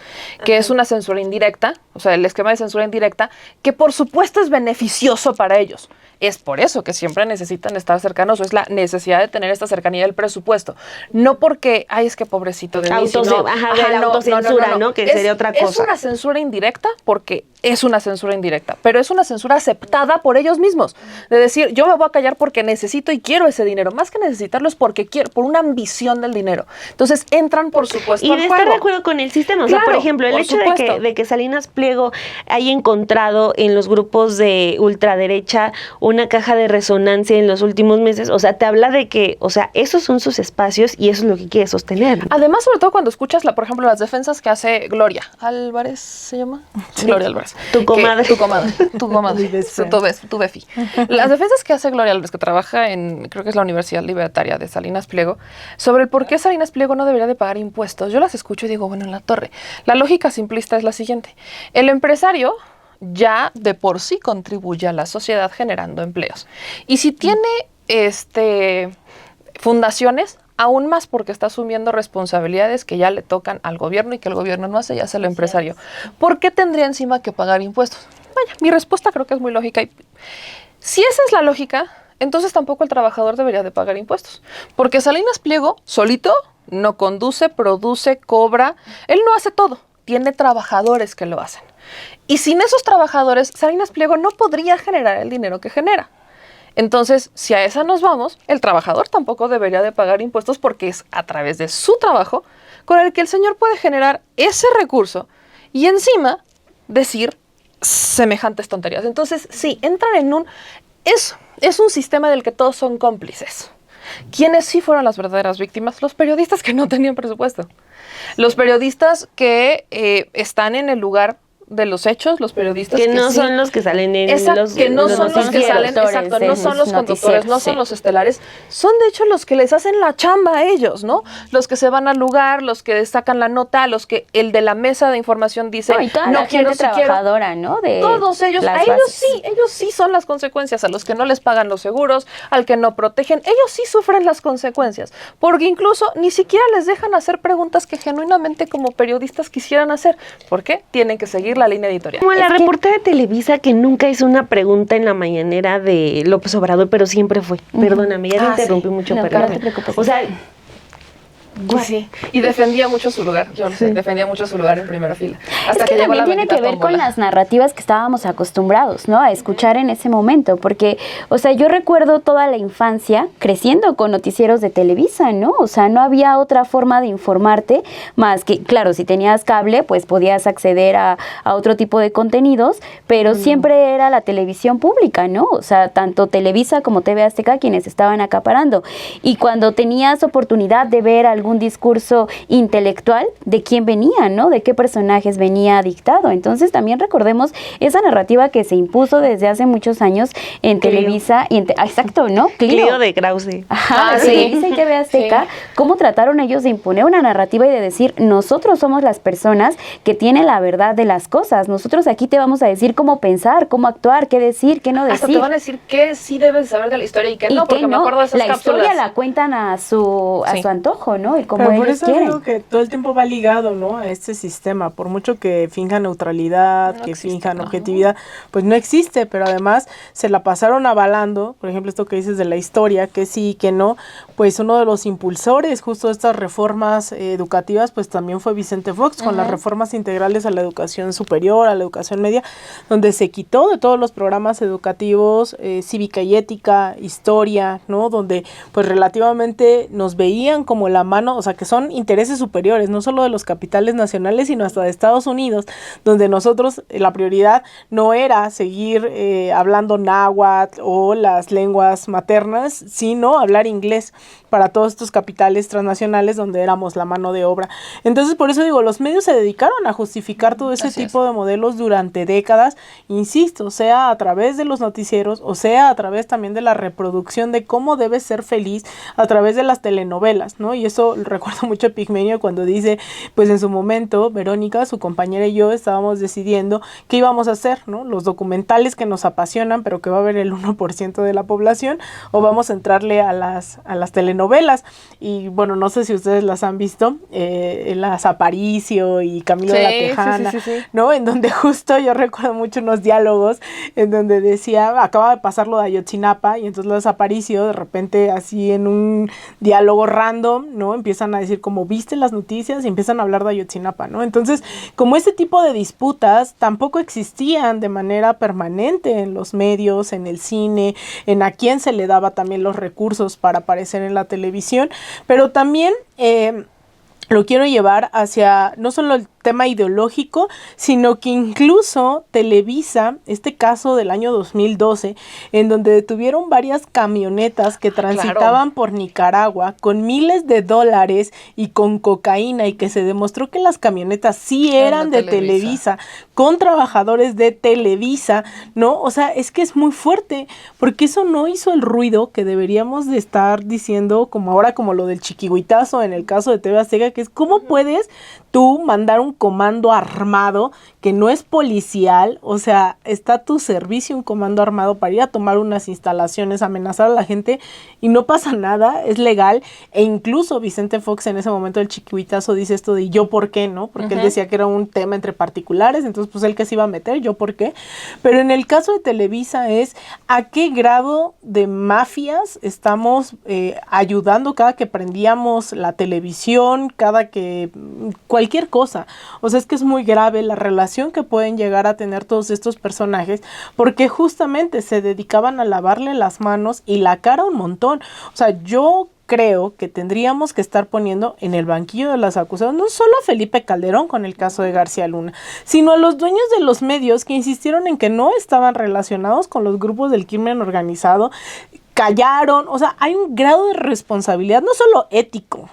que es una censura indirecta, o sea, el esquema de censura indirecta, que por supuesto es beneficioso para ellos. Es por eso que siempre necesitan estar cercanos, o es la necesidad de tener esta cercanía del presupuesto. No porque, es que pobrecito de mí, sino, la autocensura, ¿no? Que sería otra cosa. Es una censura indirecta porque es una censura indirecta, pero es una censura aceptada por ellos mismos. De decir, yo me voy a callar porque necesito y quiero ese dinero. Más que necesitarlo es porque quiero, por una ambición del dinero. Entonces entran, por supuesto, y al de juego. estar de acuerdo con el sistema. O sea, por ejemplo, el hecho de que Salinas Pliego haya encontrado en los grupos de ultraderecha una caja de resonancia en los últimos meses, o sea, te habla de que, o sea, esos son sus espacios y eso es lo que quiere sostener, ¿no? Además, sobre todo cuando escuchas, por ejemplo, las defensas que hace Gloria Álvarez, ¿se llama? Sí. Gloria Álvarez. Tu comadre. Tu comadre. Tu befi. Las defensas que hace Gloria Álvarez, que trabaja en, creo que es la Universidad Libertaria de Salinas Pliego, sobre el por qué Salinas Pliego no debería de pagar impuestos. Yo las escucho y digo, bueno, en la torre. La lógica simplista es la siguiente. El empresario ya de por sí contribuye a la sociedad generando empleos. Y si tiene fundaciones, aún más porque está asumiendo responsabilidades que ya le tocan al gobierno y que el gobierno no hace, ya hace el empresario. ¿Por qué tendría encima que pagar impuestos? Vaya, mi respuesta creo que es muy lógica. Y si esa es la lógica, entonces tampoco el trabajador debería de pagar impuestos. Porque Salinas Pliego, solito, no conduce, produce, cobra. Él no hace todo. Tiene trabajadores que lo hacen. Y sin esos trabajadores, Salinas Pliego no podría generar el dinero que genera. Entonces, si a esa nos vamos, el trabajador tampoco debería de pagar impuestos porque es a través de su trabajo con el que el señor puede generar ese recurso y encima decir semejantes tonterías. Entonces, sí, entran en un... Es un sistema del que todos son cómplices. ¿Quiénes sí fueron las verdaderas víctimas? Los periodistas que no tenían presupuesto. Los periodistas que están en el lugar de los hechos, los periodistas que no son los que salen en los que no son los que salen, exacto, no son los conductores, no son los estelares, son de hecho los que les hacen la chamba a ellos, ¿no? Los que se van al lugar, los que sacan la nota, los que el de la mesa de información dice, y toda la gente trabajadora, ¿no? De todos ellos, a ellos sí son las consecuencias, a los que no les pagan los seguros, al que no protegen, ellos sí sufren las consecuencias, porque incluso ni siquiera les dejan hacer preguntas que genuinamente como periodistas quisieran hacer. ¿Por qué? Tienen que seguir la línea editorial. Como la reportera de Televisa que nunca hizo una pregunta en la mañanera de López Obrador, pero siempre fue. Perdóname, ya te interrumpí mucho, no, perdón. No te preocupes. O sea, sí, y defendía mucho su lugar, defendía mucho su lugar en primera fila. Hasta que llegó la tiene que ver con las narrativas que estábamos acostumbrados, ¿no? A escuchar en ese momento, porque, o sea, yo recuerdo toda la infancia creciendo con noticieros de Televisa, ¿no? O sea, no había otra forma de informarte más que, claro, si tenías cable, pues podías acceder a otro tipo de contenidos, pero siempre era la televisión pública, ¿no? O sea, tanto Televisa como TV Azteca quienes estaban acaparando. Y cuando tenías oportunidad de ver algún discurso intelectual, de quién venía, ¿no? De qué personajes venía dictado. Entonces también recordemos esa narrativa que se impuso desde hace muchos años en Televisa y exacto, ¿no? Clio de Krause. Ajá, Televisa y TV Azteca, cómo trataron ellos de imponer una narrativa y de decir, nosotros somos las personas que tienen la verdad de las cosas, nosotros aquí te vamos a decir cómo pensar, cómo actuar, qué decir, qué no decir. Hasta te van a decir qué sí debes saber de la historia y qué no, porque me acuerdo de esas cápsulas. La historia la cuentan a su antojo, ¿no? ¿no? Y como Pero por ellos eso quieren. digo que todo el tiempo va ligado, ¿no?, a este sistema. Por mucho que finjan neutralidad, No que existe, finjan ¿no? objetividad, pues no existe. Pero además se la pasaron avalando, por ejemplo, esto que dices de la historia, que sí, que no, pues uno de los impulsores justo de estas reformas educativas, pues también fue Vicente Fox, con las reformas integrales a la educación superior, a la educación media, donde se quitó de todos los programas educativos cívica y ética, historia, ¿no?, donde pues relativamente nos veían como la mano, o sea, que son intereses superiores, no solo de los capitales nacionales, sino hasta de Estados Unidos, donde nosotros la prioridad no era seguir hablando náhuatl o las lenguas maternas, sino hablar inglés para todos estos capitales transnacionales donde éramos la mano de obra. Entonces, por eso digo, los medios se dedicaron a justificar todo ese tipo de modelos durante décadas, insisto, sea a través de los noticieros o sea a través también de la reproducción de cómo debes ser feliz a través de las telenovelas, ¿no? Y eso recuerdo mucho a Pigmenio cuando dice, pues en su momento, Verónica, su compañera y yo estábamos decidiendo qué íbamos a hacer, ¿no? Los documentales que nos apasionan, pero que va a haber el 1% de la población, o vamos a entrarle a las telenovelas. Y bueno, no sé si ustedes las han visto, las Aparicio y Camilo de la Tejana, sí. ¿no? En donde justo yo recuerdo mucho unos diálogos en donde decía, acaba de pasar lo de Ayotzinapa, y entonces los Aparicio de repente así en un diálogo random, ¿no?, empiezan a decir como, ¿viste las noticias? Y empiezan a hablar de Ayotzinapa, ¿no? Entonces, como este tipo de disputas tampoco existían de manera permanente en los medios, en el cine, en a quién se le daba también los recursos para aparecer en la televisión, pero también lo quiero llevar hacia no solo el tema ideológico, sino que incluso Televisa, este caso del año 2012, en donde detuvieron varias camionetas que transitaban por Nicaragua con miles de dólares y con cocaína, y que se demostró que las camionetas sí eran de Televisa, con trabajadores de Televisa, ¿no? O sea, es que es muy fuerte, porque eso no hizo el ruido que deberíamos de estar diciendo, como ahora, como lo del chiquihuitazo en el caso de TV Azteca, que es ¿cómo puedes tú mandar un comando armado que no es policial? O sea, está a tu servicio un comando armado para ir a tomar unas instalaciones, amenazar a la gente, y no pasa nada, es legal. E incluso Vicente Fox en ese momento del chiquihuitazo dice esto de ¿yo por qué? ¿No? Porque él decía que era un tema entre particulares, entonces pues él que se iba a meter, ¿yo por qué? Pero en el caso de Televisa es ¿a qué grado de mafias estamos ayudando cada que prendíamos la televisión, cada que cualquier cosa? O sea, es que es muy grave la relación que pueden llegar a tener todos estos personajes, porque justamente se dedicaban a lavarle las manos y la cara un montón. O sea, yo creo que tendríamos que estar poniendo en el banquillo de las acusados no solo a Felipe Calderón con el caso de García Luna, sino a los dueños de los medios que insistieron en que no estaban relacionados con los grupos del crimen organizado, callaron. O sea, hay un grado de responsabilidad no solo ético,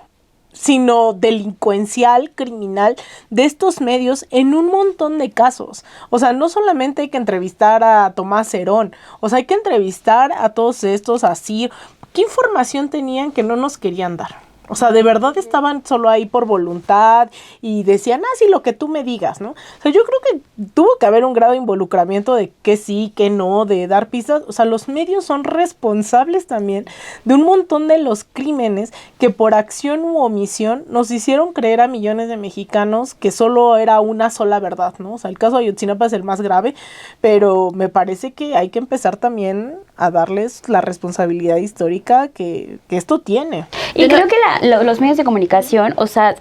sino delincuencial, criminal, de estos medios en un montón de casos. O sea, no solamente hay que entrevistar a Tomás Herón, o sea, hay que entrevistar a todos estos, a Ciro. ¿Qué información tenían que no nos querían dar? O sea, de verdad estaban solo ahí por voluntad y decían, sí, lo que tú me digas, ¿no? O sea, yo creo que tuvo que haber un grado de involucramiento de que sí, que no, de dar pistas. O sea, los medios son responsables también de un montón de los crímenes que por acción u omisión nos hicieron creer a millones de mexicanos que solo era una sola verdad, ¿no? O sea, el caso de Ayotzinapa es el más grave, pero me parece que hay que empezar también a darles la responsabilidad histórica que esto tiene. Y creo que los medios de comunicación, o sea,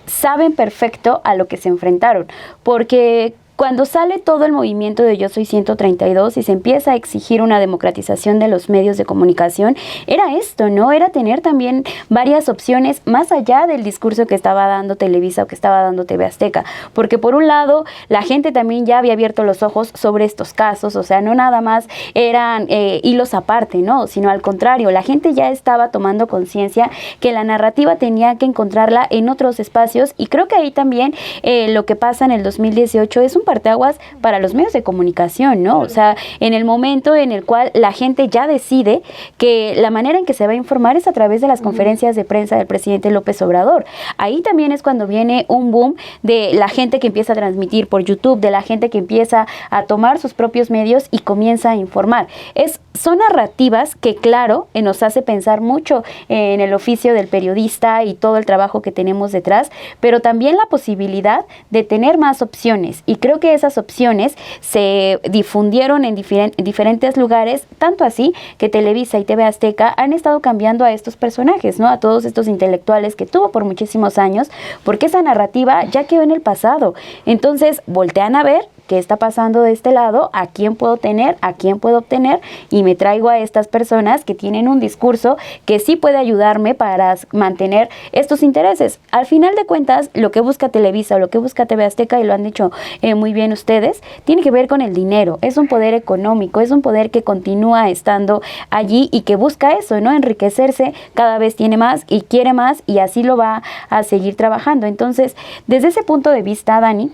saben perfecto a lo que se enfrentaron, porque cuando sale todo el movimiento de Yo Soy 132 y se empieza a exigir una democratización de los medios de comunicación, era esto, ¿no? Era tener también varias opciones más allá del discurso que estaba dando Televisa o que estaba dando TV Azteca, porque por un lado la gente también ya había abierto los ojos sobre estos casos, o sea, no nada más eran hilos aparte, ¿no? Sino al contrario, la gente ya estaba tomando conciencia que la narrativa tenía que encontrarla en otros espacios, y creo que ahí también lo que pasa en el 2018 es un parteaguas para los medios de comunicación, ¿no? O sea, en el momento en el cual la gente ya decide que la manera en que se va a informar es a través de las conferencias de prensa del presidente López Obrador. Ahí también es cuando viene un boom de la gente que empieza a transmitir por YouTube, de la gente que empieza a tomar sus propios medios y comienza a informar. Es son narrativas que, claro, nos hace pensar mucho en el oficio del periodista y todo el trabajo que tenemos detrás, pero también la posibilidad de tener más opciones. Y creo que esas opciones se difundieron en diferentes lugares, tanto así que Televisa y TV Azteca han estado cambiando a estos personajes, ¿no? A todos estos intelectuales que tuvo por muchísimos años, porque esa narrativa ya quedó en el pasado. Entonces, voltean a ver qué está pasando de este lado, a quién puedo tener, a quién puedo obtener, y me traigo a estas personas que tienen un discurso que sí puede ayudarme para mantener estos intereses. Al final de cuentas, lo que busca Televisa o lo que busca TV Azteca, y lo han dicho muy bien ustedes, tiene que ver con el dinero. Es un poder económico, es un poder que continúa estando allí y que busca eso, ¿no? Enriquecerse, cada vez tiene más y quiere más, y así lo va a seguir trabajando. Entonces, desde ese punto de vista, Dani,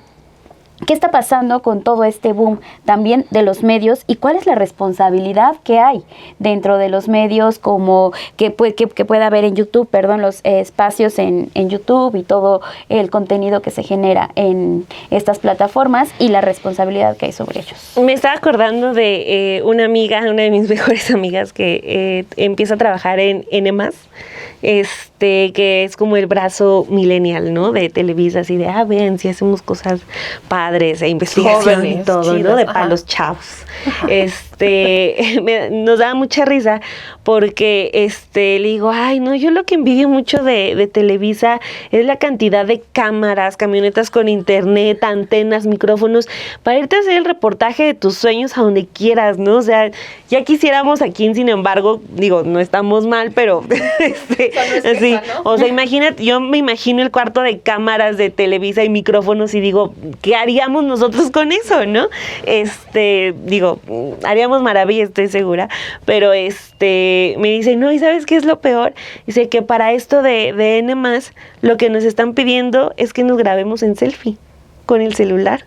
¿qué está pasando con todo este boom también de los medios y cuál es la responsabilidad que hay dentro de los medios, como que puede haber en YouTube, los espacios en YouTube y todo el contenido que se genera en estas plataformas y la responsabilidad que hay sobre ellos? Me estaba acordando de una amiga, una de mis mejores amigas que empieza a trabajar en N+, que es como el brazo millennial, ¿no? De Televisa, así de, ven, si hacemos cosas padres e investigación jóvenes, y todo, chidas, ¿no? De palos chavos. Nos da mucha risa porque le digo, ay, no, yo lo que envidio mucho de Televisa es la cantidad de cámaras, camionetas con internet, antenas, micrófonos, para irte a hacer el reportaje de tus sueños a donde quieras, ¿no? O sea, ya quisiéramos aquí, sin embargo, digo, no estamos mal, pero así, ¿no? O sea, imagínate, yo me imagino el cuarto de cámaras de Televisa y micrófonos y digo, ¿qué haríamos nosotros con eso, no? Digo, haríamos maravilla, estoy segura, pero me dice, no, ¿y sabes qué es lo peor? Dice que para esto de N+, lo que nos están pidiendo es que nos grabemos en selfie con el celular.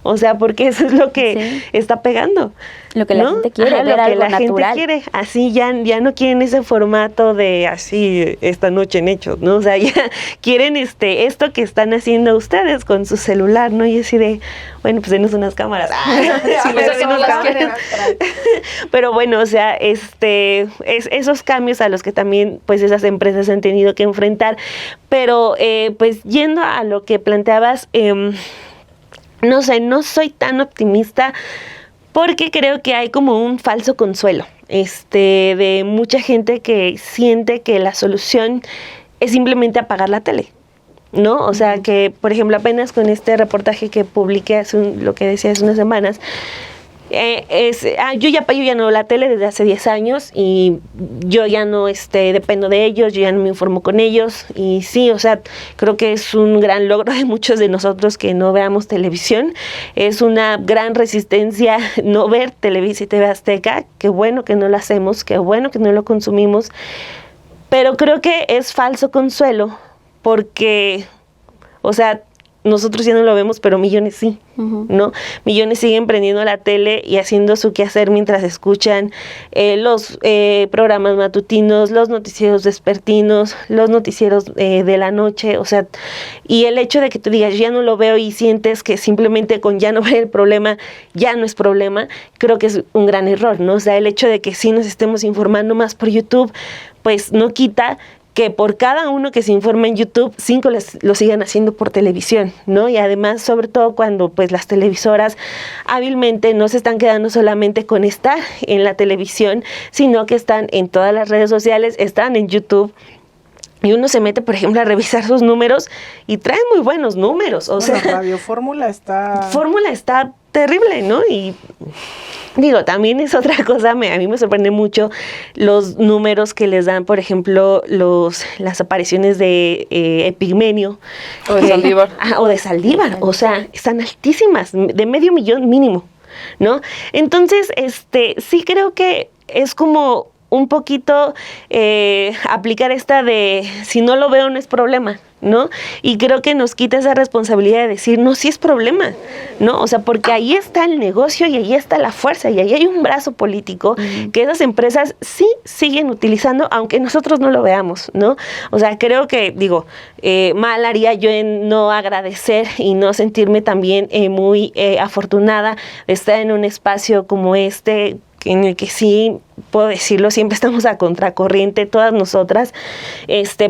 O sea, porque eso es lo que está pegando. Lo que la gente quiere, ver lo que algo la natural. Gente quiere. Así ya no quieren ese formato de así esta noche en Hechos, ¿no? O sea, ya quieren esto que están haciendo ustedes con su celular, ¿no? Y así de, bueno, pues denos unas cámaras. Pero bueno, o sea, esos cambios a los que también pues esas empresas han tenido que enfrentar. Pero pues yendo a lo que planteabas, no sé, no soy tan optimista porque creo que hay como un falso consuelo de mucha gente que siente que la solución es simplemente apagar la tele, ¿no? O sea, que, por ejemplo, apenas con este reportaje que publiqué lo que decía hace unas semanas, yo ya no veo la tele desde hace 10 años y yo ya no dependo de ellos, yo ya no me informo con ellos y sí, o sea, creo que es un gran logro de muchos de nosotros que no veamos televisión, es una gran resistencia no ver Televisa y TV Azteca, qué bueno que no lo hacemos, qué bueno que no lo consumimos, pero creo que es falso consuelo porque, o sea, nosotros ya no lo vemos, pero millones sí, ¿no? Millones siguen prendiendo la tele y haciendo su quehacer mientras escuchan los programas matutinos, los noticieros vespertinos, los noticieros de la noche, o sea, y el hecho de que tú digas, ya no lo veo y sientes que simplemente con ya no ver el problema, ya no es problema, creo que es un gran error, ¿no? O sea, el hecho de que sí nos estemos informando más por YouTube, pues no quita que por cada uno que se informa en YouTube, 5 lo sigan haciendo por televisión, ¿no? Y además, sobre todo cuando pues las televisoras hábilmente no se están quedando solamente con estar en la televisión, sino que están en todas las redes sociales, están en YouTube. Y uno se mete, por ejemplo, a revisar sus números y traen muy buenos números. O sea, Radio Fórmula está terrible, ¿no? Y digo, también es otra cosa, a mí me sorprende mucho los números que les dan, por ejemplo, las apariciones de Epigmenio. O de Saldívar. O de Saldívar, o sea, están altísimas, de 500,000 mínimo, ¿no? Entonces, sí creo que es como un poquito aplicar esta de si no lo veo no es problema, ¿no? Y creo que nos quita esa responsabilidad de decir, no, sí es problema, ¿no? O sea, porque ahí está el negocio y ahí está la fuerza y ahí hay un brazo político que esas empresas sí siguen utilizando, aunque nosotros no lo veamos, ¿no? O sea, creo que, mal haría yo en no agradecer y no sentirme también muy afortunada de estar en un espacio como en el que sí, puedo decirlo, siempre estamos a contracorriente, todas nosotras,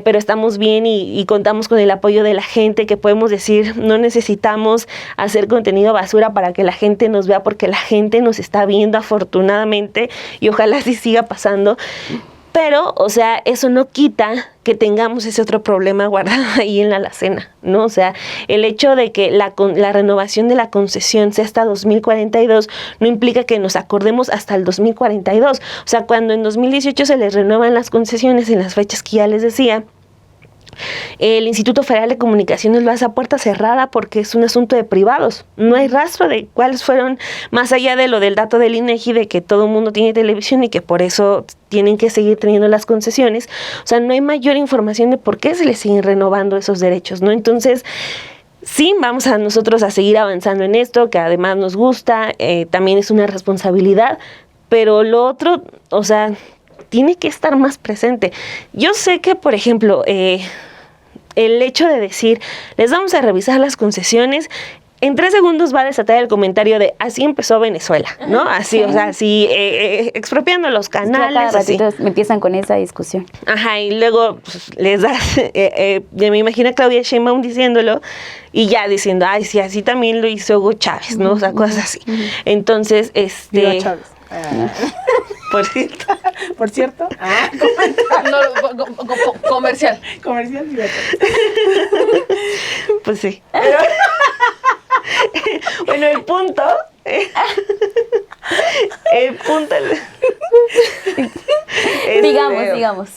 pero estamos bien y contamos con el apoyo de la gente, que podemos decir, no necesitamos hacer contenido basura para que la gente nos vea, porque la gente nos está viendo afortunadamente, y ojalá así siga pasando. Pero, o sea, eso no quita que tengamos ese otro problema guardado ahí en la alacena, ¿no? O sea, el hecho de que la renovación de la concesión sea hasta 2042 no implica que nos acordemos hasta el 2042. O sea, cuando en 2018 se les renuevan las concesiones en las fechas que ya les decía, el Instituto Federal de Comunicaciones lo hace a puerta cerrada porque es un asunto de privados. No hay rastro de cuáles fueron, más allá de lo del dato del INEGI de que todo el mundo tiene televisión y que por eso tienen que seguir teniendo las concesiones. O sea, no hay mayor información de por qué se les siguen renovando esos derechos, ¿no? Entonces, sí, vamos a nosotros a seguir avanzando en esto, que además nos gusta, también es una responsabilidad, pero lo otro, o sea, tiene que estar más presente. Yo sé que, por ejemplo, el hecho de decir, les vamos a revisar las concesiones, en 3 segundos va a desatar el comentario de así empezó Venezuela, ¿no? Así, sí. O sea, así expropiando los canales. Así empiezan con esa discusión. Ajá, y luego pues, les das, me imagino a Claudia Sheinbaum diciéndolo y ya diciendo, ay, sí, así también lo hizo Hugo Chávez, ¿no? O sea, cosas así. Entonces, Viva Chávez. Por cierto. Por cierto. Comercial. Comercial. Pues sí. Bueno, el punto. Digamos.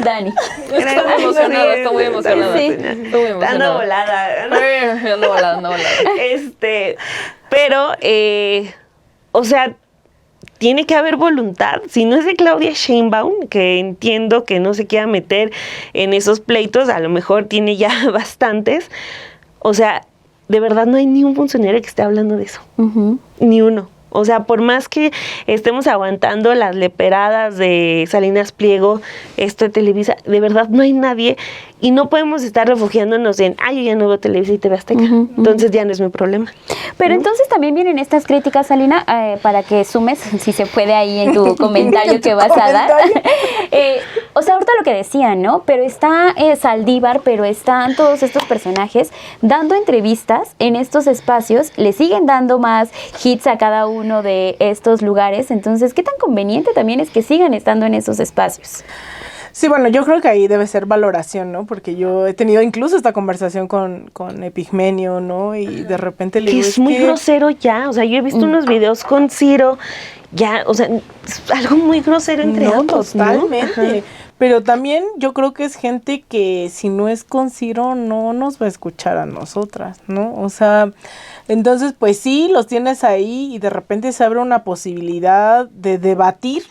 Dani. Estoy muy emocionada. Sí. Ando volada. Ando volada. Pero, o sea, tiene que haber voluntad. Si no es de Claudia Sheinbaum, que entiendo que no se quiera meter en esos pleitos, a lo mejor tiene ya bastantes. O sea, de verdad no hay ni un funcionario que esté hablando de eso. Uh-huh. Ni uno. O sea, por más que estemos aguantando las leperadas de Salinas Pliego, esto de Televisa, de verdad no hay nadie y no podemos estar refugiándonos en, yo ya no veo Televisa y TV Azteca. Uh-huh, entonces ya no es mi problema. Pero entonces también vienen estas críticas, Salina, para que sumes, si se puede, ahí en tu comentario que vas a dar. O sea, ahorita lo que decían, ¿no? Pero está Saldívar, pero están todos estos personajes dando entrevistas en estos espacios, le siguen dando más hits a cada uno de estos lugares. Entonces, ¿qué tan conveniente también es que sigan estando en esos espacios? Sí, bueno, yo creo que ahí debe ser valoración, ¿no? Porque yo he tenido incluso esta conversación con Epigmenio, ¿no? Y de repente le digo, es muy grosero ya, o sea, yo he visto unos videos con Ciro, ya, o sea, es algo muy grosero entre ambos, totalmente. ¿no? Pero también yo creo que es gente que si no es con Ciro no nos va a escuchar a nosotras, ¿no? O sea, entonces pues sí, los tienes ahí y de repente se abre una posibilidad de debatir.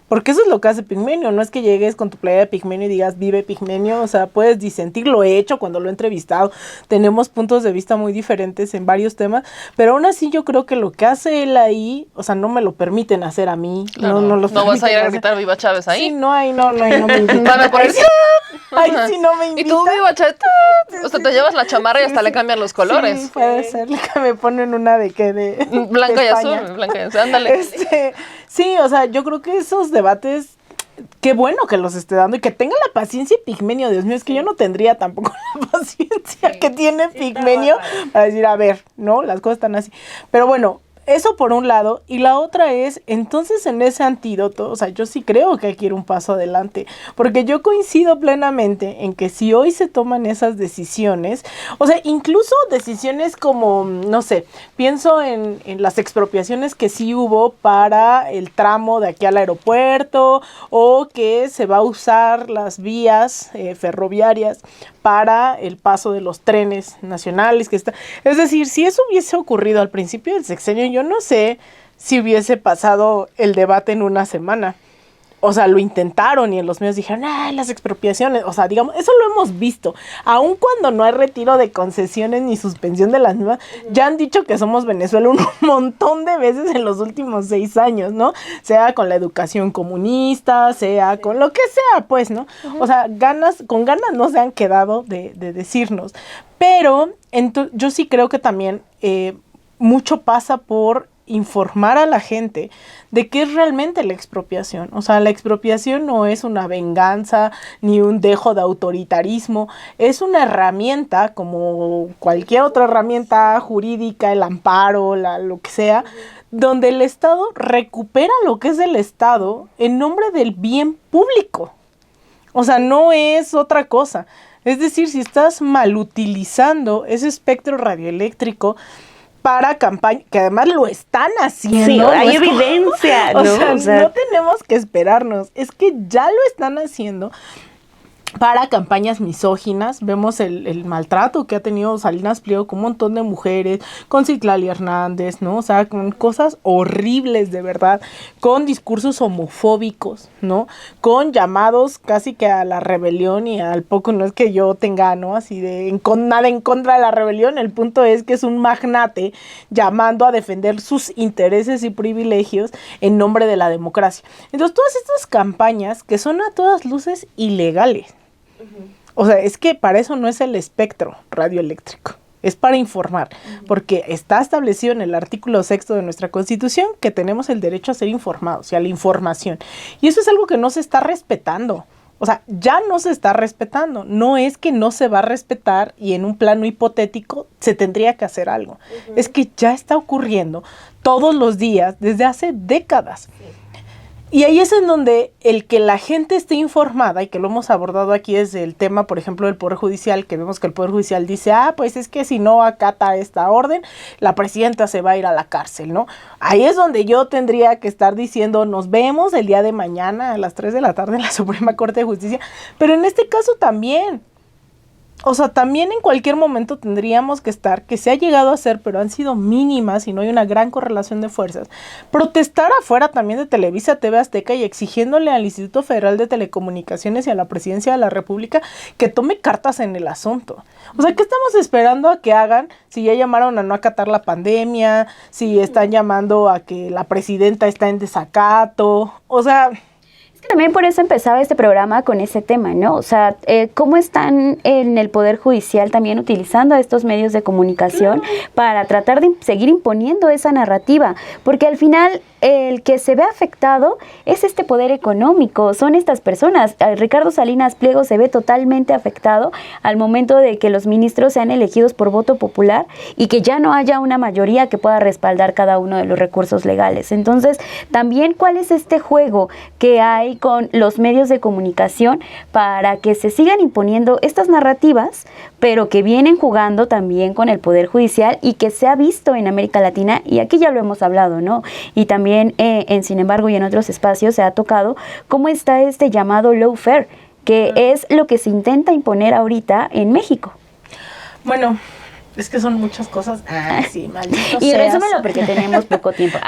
Porque eso es lo que hace Epigmenio, no es que llegues con tu playera de Epigmenio y digas, vive Epigmenio, o sea, puedes disentir, lo he hecho cuando lo he entrevistado, tenemos puntos de vista muy diferentes en varios temas, pero aún así yo creo que lo que hace él ahí, o sea, no me lo permiten hacer a mí, claro, no vas a ir a gritar Viva Chávez ahí. Sí, no me invitan. Van a poner Ay, sí, no me invitan. Y tú, Viva Chávez, o sea, te llevas la chamarra y hasta le cambian los colores. Sí, puede ser, que me ponen una de blanca de y azul, ándale. Sí, o sea, yo creo que esos debates, qué bueno que los esté dando y que tenga la paciencia Epigmenio, Dios mío, es que yo no tendría tampoco la paciencia que tiene Epigmenio para decir, a ver, ¿no? Las cosas están así. Pero bueno, eso por un lado, y la otra es, entonces en ese antídoto, o sea, yo sí creo que hay que ir un paso adelante, porque yo coincido plenamente en que si hoy se toman esas decisiones, o sea, incluso decisiones como, no sé, pienso en las expropiaciones que sí hubo para el tramo de aquí al aeropuerto, o que se va a usar las vías ferroviarias para el paso de los trenes nacionales, es decir, si eso hubiese ocurrido al principio del sexenio, yo no sé si hubiese pasado el debate en una semana. O sea, lo intentaron y en los medios dijeron, las expropiaciones, o sea, digamos, eso lo hemos visto. Aun cuando no hay retiro de concesiones ni suspensión de las mismas, ya han dicho que somos Venezuela un montón de veces en los últimos 6 años, ¿no? Sea con la educación comunista, sea con lo que sea, pues, ¿no? O sea, con ganas no se han quedado de decirnos. Pero yo sí creo que también mucho pasa por informar a la gente de qué es realmente la expropiación. O sea, la expropiación no es una venganza ni un dejo de autoritarismo, es una herramienta como cualquier otra herramienta jurídica, el amparo, lo que sea, donde el Estado recupera lo que es del Estado en nombre del bien público. O sea, no es otra cosa. Es decir, si estás mal utilizando ese espectro radioeléctrico para campaña, que además lo están haciendo. Sí, ¿no? hay evidencia, ¿no? O sea, no tenemos que esperarnos, es que ya lo están haciendo para campañas misóginas. Vemos el maltrato que ha tenido Salinas Pliego con un montón de mujeres, con Citlali Hernández, ¿no? O sea, con cosas horribles de verdad, con discursos homofóbicos, ¿no? Con llamados casi que a la rebelión y al poco, no es que yo tenga, ¿no? Así de nada en contra de la rebelión, el punto es que es un magnate llamando a defender sus intereses y privilegios en nombre de la democracia. Entonces, todas estas campañas que son a todas luces ilegales. O sea, es que para eso no es el espectro radioeléctrico, es para informar, porque está establecido en el artículo 6 de nuestra Constitución que tenemos el derecho a ser informados y a la información. Y eso es algo que no se está respetando. O sea, ya no se está respetando. No es que no se va a respetar y en un plano hipotético se tendría que hacer algo. Es que ya está ocurriendo todos los días desde hace décadas. Y ahí es en donde el que la gente esté informada, y que lo hemos abordado aquí desde el tema, por ejemplo, del Poder Judicial, que vemos que el Poder Judicial dice, pues es que si no acata esta orden, la presidenta se va a ir a la cárcel, ¿no? Ahí es donde yo tendría que estar diciendo, nos vemos el día de mañana a las 3 de la tarde en la Suprema Corte de Justicia, pero en este caso también. O sea, también en cualquier momento tendríamos que estar, que se ha llegado a hacer, pero han sido mínimas y no hay una gran correlación de fuerzas, protestar afuera también de Televisa, TV Azteca y exigiéndole al Instituto Federal de Telecomunicaciones y a la Presidencia de la República que tome cartas en el asunto. O sea, ¿qué estamos esperando a que hagan? Si ya llamaron a no acatar la pandemia, si están llamando a que la presidenta está en desacato, o sea... También por eso empezaba este programa con ese tema, ¿no? O sea, cómo están en el Poder Judicial también utilizando a estos medios de comunicación para tratar de seguir imponiendo esa narrativa, porque al final el que se ve afectado es este poder económico, son estas personas. Ricardo Salinas Pliego se ve totalmente afectado al momento de que los ministros sean elegidos por voto popular y que ya no haya una mayoría que pueda respaldar cada uno de los recursos legales. Entonces, también, ¿cuál es este juego que hay con los medios de comunicación para que se sigan imponiendo estas narrativas, pero que vienen jugando también con el Poder Judicial y que se ha visto en América Latina, y aquí ya lo hemos hablado, ¿no? Y también Sin embargo y en otros espacios se ha tocado cómo está este llamado lawfare, que es lo que se intenta imponer ahorita en México. Bueno, es que son muchas cosas. Sí, maldito y seas. Resúmelo porque tenemos poco tiempo.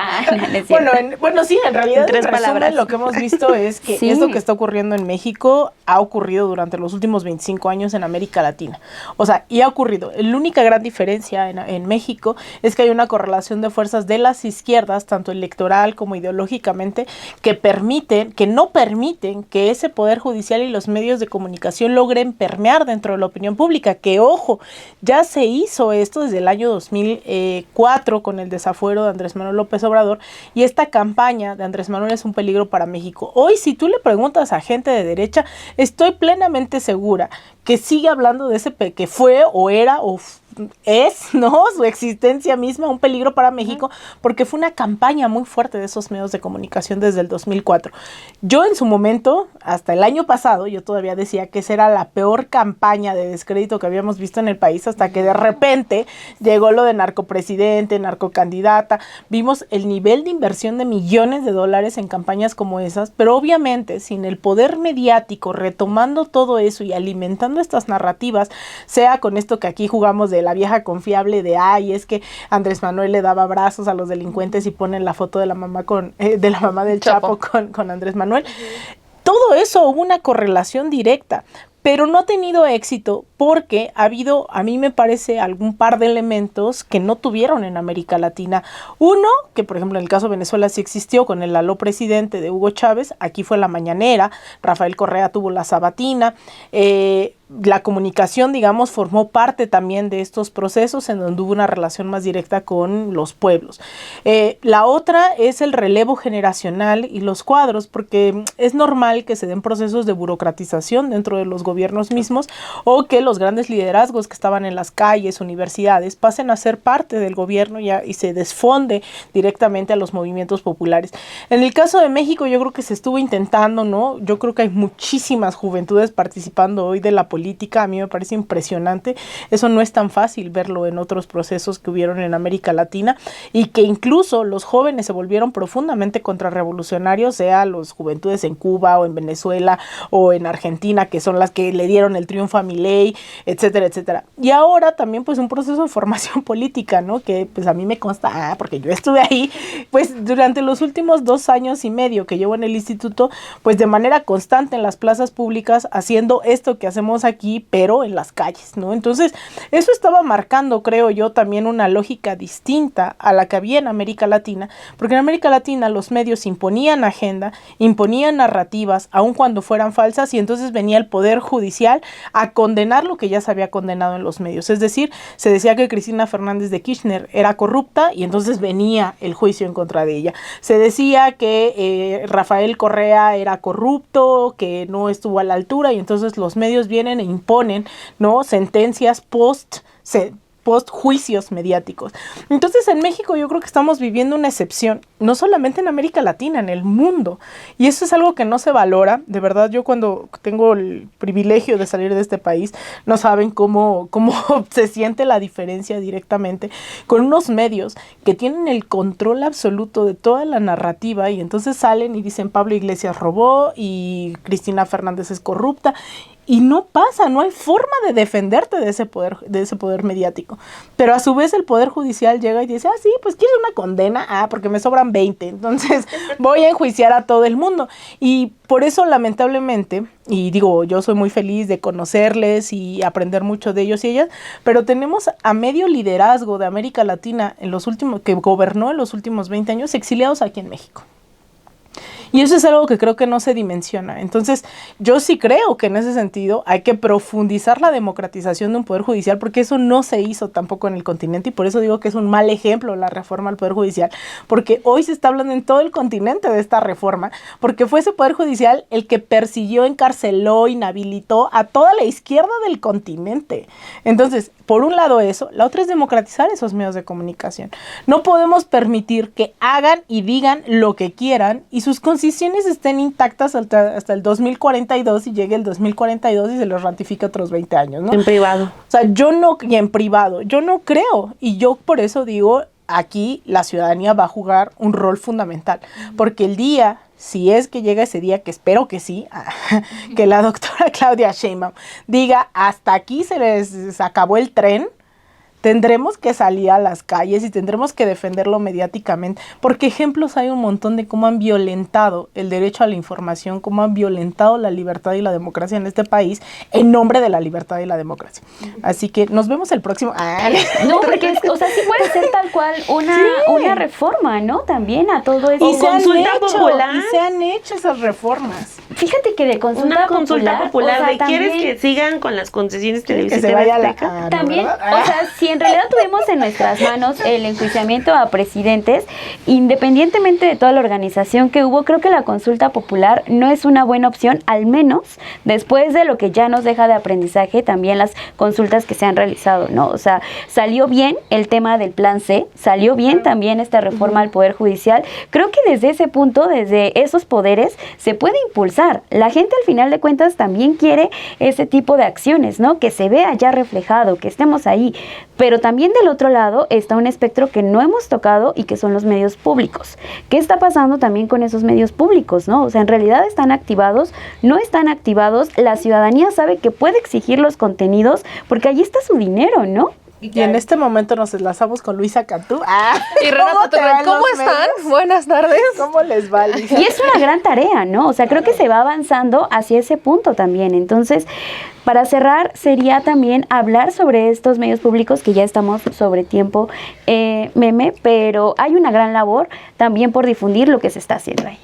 Bueno, sí, en realidad, en resumen, lo que hemos visto es que sí. Esto que está ocurriendo en México ha ocurrido durante los últimos 25 años en América Latina. O sea, y ha ocurrido. La única gran diferencia en México es que hay una correlación de fuerzas de las izquierdas, tanto electoral como ideológicamente, que no permiten que ese poder judicial y los medios de comunicación logren permear dentro de la opinión pública. Que, ojo, ya se hizo esto desde el año 2004 con el desafuero de Andrés Manuel López Obrador, y esta campaña de Andrés Manuel es un peligro para México. Hoy, si tú le preguntas a gente de derecha, estoy plenamente segura que sigue hablando de ese que fue o era o es, ¿no? Su existencia misma un peligro para México, porque fue una campaña muy fuerte de esos medios de comunicación desde el 2004. Yo en su momento, hasta el año pasado, yo todavía decía que esa era la peor campaña de descrédito que habíamos visto en el país, hasta que de repente llegó lo de narcopresidente, narcocandidata, vimos el nivel de inversión de millones de dólares en campañas como esas, pero obviamente sin el poder mediático retomando todo eso y alimentando estas narrativas, sea con esto que aquí jugamos de la vieja confiable de es que Andrés Manuel le daba abrazos a los delincuentes y ponen la foto de la mamá del Chapo con Andrés Manuel. Todo eso hubo una correlación directa, pero no ha tenido éxito porque ha habido, a mí me parece, algún par de elementos que no tuvieron en América Latina. Uno, que por ejemplo en el caso de Venezuela sí existió con el aló presidente de Hugo Chávez, aquí fue la mañanera, Rafael Correa tuvo la sabatina, la comunicación, digamos, formó parte también de estos procesos en donde hubo una relación más directa con los pueblos. La otra es el relevo generacional y los cuadros, porque es normal que se den procesos de burocratización dentro de los gobiernos mismos o que los grandes liderazgos que estaban en las calles, universidades, pasen a ser parte del gobierno y se desfonde directamente a los movimientos populares. En el caso de México yo creo que se estuvo intentando, ¿no? Yo creo que hay muchísimas juventudes participando hoy de la política, a mí me parece impresionante, eso no es tan fácil verlo en otros procesos que hubieron en América Latina y que incluso los jóvenes se volvieron profundamente contrarrevolucionarios, sea los juventudes en Cuba o en Venezuela o en Argentina, que son las que le dieron el triunfo a Milei, etcétera, etcétera. Y ahora también pues un proceso de formación política, ¿no? Que pues a mí me consta, porque yo estuve ahí, pues durante los últimos 2 años y medio que llevo en el instituto, pues de manera constante en las plazas públicas haciendo esto que hacemos aquí, pero en las calles, ¿no? Entonces, eso estaba marcando, creo yo, también una lógica distinta a la que había en América Latina, porque en América Latina los medios imponían agenda, imponían narrativas, aun cuando fueran falsas, y entonces venía el Poder Judicial a condenar lo que ya se había condenado en los medios. Es decir, se decía que Cristina Fernández de Kirchner era corrupta y entonces venía el juicio en contra de ella. Se decía que Rafael Correa era corrupto, que no estuvo a la altura, y entonces los medios vienen e imponen, ¿no?, sentencias post juicios mediáticos. Entonces en México yo creo que estamos viviendo una excepción, no solamente en América Latina, en el mundo, y eso es algo que no se valora. De verdad, yo cuando tengo el privilegio de salir de este país, no saben cómo se siente la diferencia directamente con unos medios que tienen el control absoluto de toda la narrativa, y entonces salen y dicen Pablo Iglesias robó y Cristina Fernández es corrupta, y no pasa, no hay forma de defenderte de ese poder mediático. Pero a su vez el Poder Judicial llega y dice, sí, pues ¿quieres una condena? Porque me sobran 20, entonces voy a enjuiciar a todo el mundo. Y por eso, lamentablemente, y digo, yo soy muy feliz de conocerles y aprender mucho de ellos y ellas, pero tenemos a medio liderazgo de América Latina que gobernó en los últimos 20 años exiliados aquí en México. Y eso es algo que creo que no se dimensiona. Entonces, yo sí creo que en ese sentido hay que profundizar la democratización de un poder judicial, porque eso no se hizo tampoco en el continente, y por eso digo que es un mal ejemplo la reforma al poder judicial, porque hoy se está hablando en todo el continente de esta reforma, porque fue ese poder judicial el que persiguió, encarceló, inhabilitó a toda la izquierda del continente. Entonces, por un lado eso, la otra es democratizar esos medios de comunicación. No podemos permitir que hagan y digan lo que quieran y sus concesiones estén intactas hasta el 2042 y llegue el 2042 y se los ratifica otros 20 años, ¿no? En privado. O sea, y en privado, yo no creo, y yo por eso digo, aquí la ciudadanía va a jugar un rol fundamental, porque el día, si es que llega ese día, que espero que sí, que la doctora Claudia Sheinbaum diga, hasta aquí se les acabó el tren, tendremos que salir a las calles y tendremos que defenderlo mediáticamente, porque ejemplos hay un montón de cómo han violentado el derecho a la información, cómo han violentado la libertad y la democracia en este país en nombre de la libertad y la democracia. Así que nos vemos el próximo... No, porque sí puede ser tal cual una reforma, ¿no? También a todo eso. Y se han hecho esas reformas. Fíjate que de consulta popular, o sea, de quieres que sigan con las concesiones televisivas. Que se vaya la... También, o sea, si en realidad tuvimos en nuestras manos el enjuiciamiento a presidentes, independientemente de toda la organización que hubo, creo que la consulta popular no es una buena opción, al menos después de lo que ya nos deja de aprendizaje también las consultas que se han realizado, ¿no? O sea, salió bien el tema del plan C, salió bien también esta reforma al Poder Judicial. Creo que desde ese punto, desde esos poderes, se puede impulsar. La gente al final de cuentas también quiere ese tipo de acciones, ¿no? Que se vea ya reflejado, que estemos ahí. Pero también del otro lado está un espectro que no hemos tocado y que son los medios públicos. ¿Qué está pasando también con esos medios públicos, no? O sea, en realidad están activados, no están activados, la ciudadanía sabe que puede exigir los contenidos porque allí está su dinero, ¿no? Y en este momento nos enlazamos con Luisa Cantú. Y Renata Torres, ¿cómo están? Buenas tardes. ¿Cómo les va, Luisa? Y es una gran tarea, ¿no? O sea, creo que se va avanzando hacia ese punto también. Entonces, Para cerrar, sería también hablar sobre estos medios públicos, que ya estamos sobre tiempo, Meme, pero hay una gran labor también por difundir lo que se está haciendo ahí.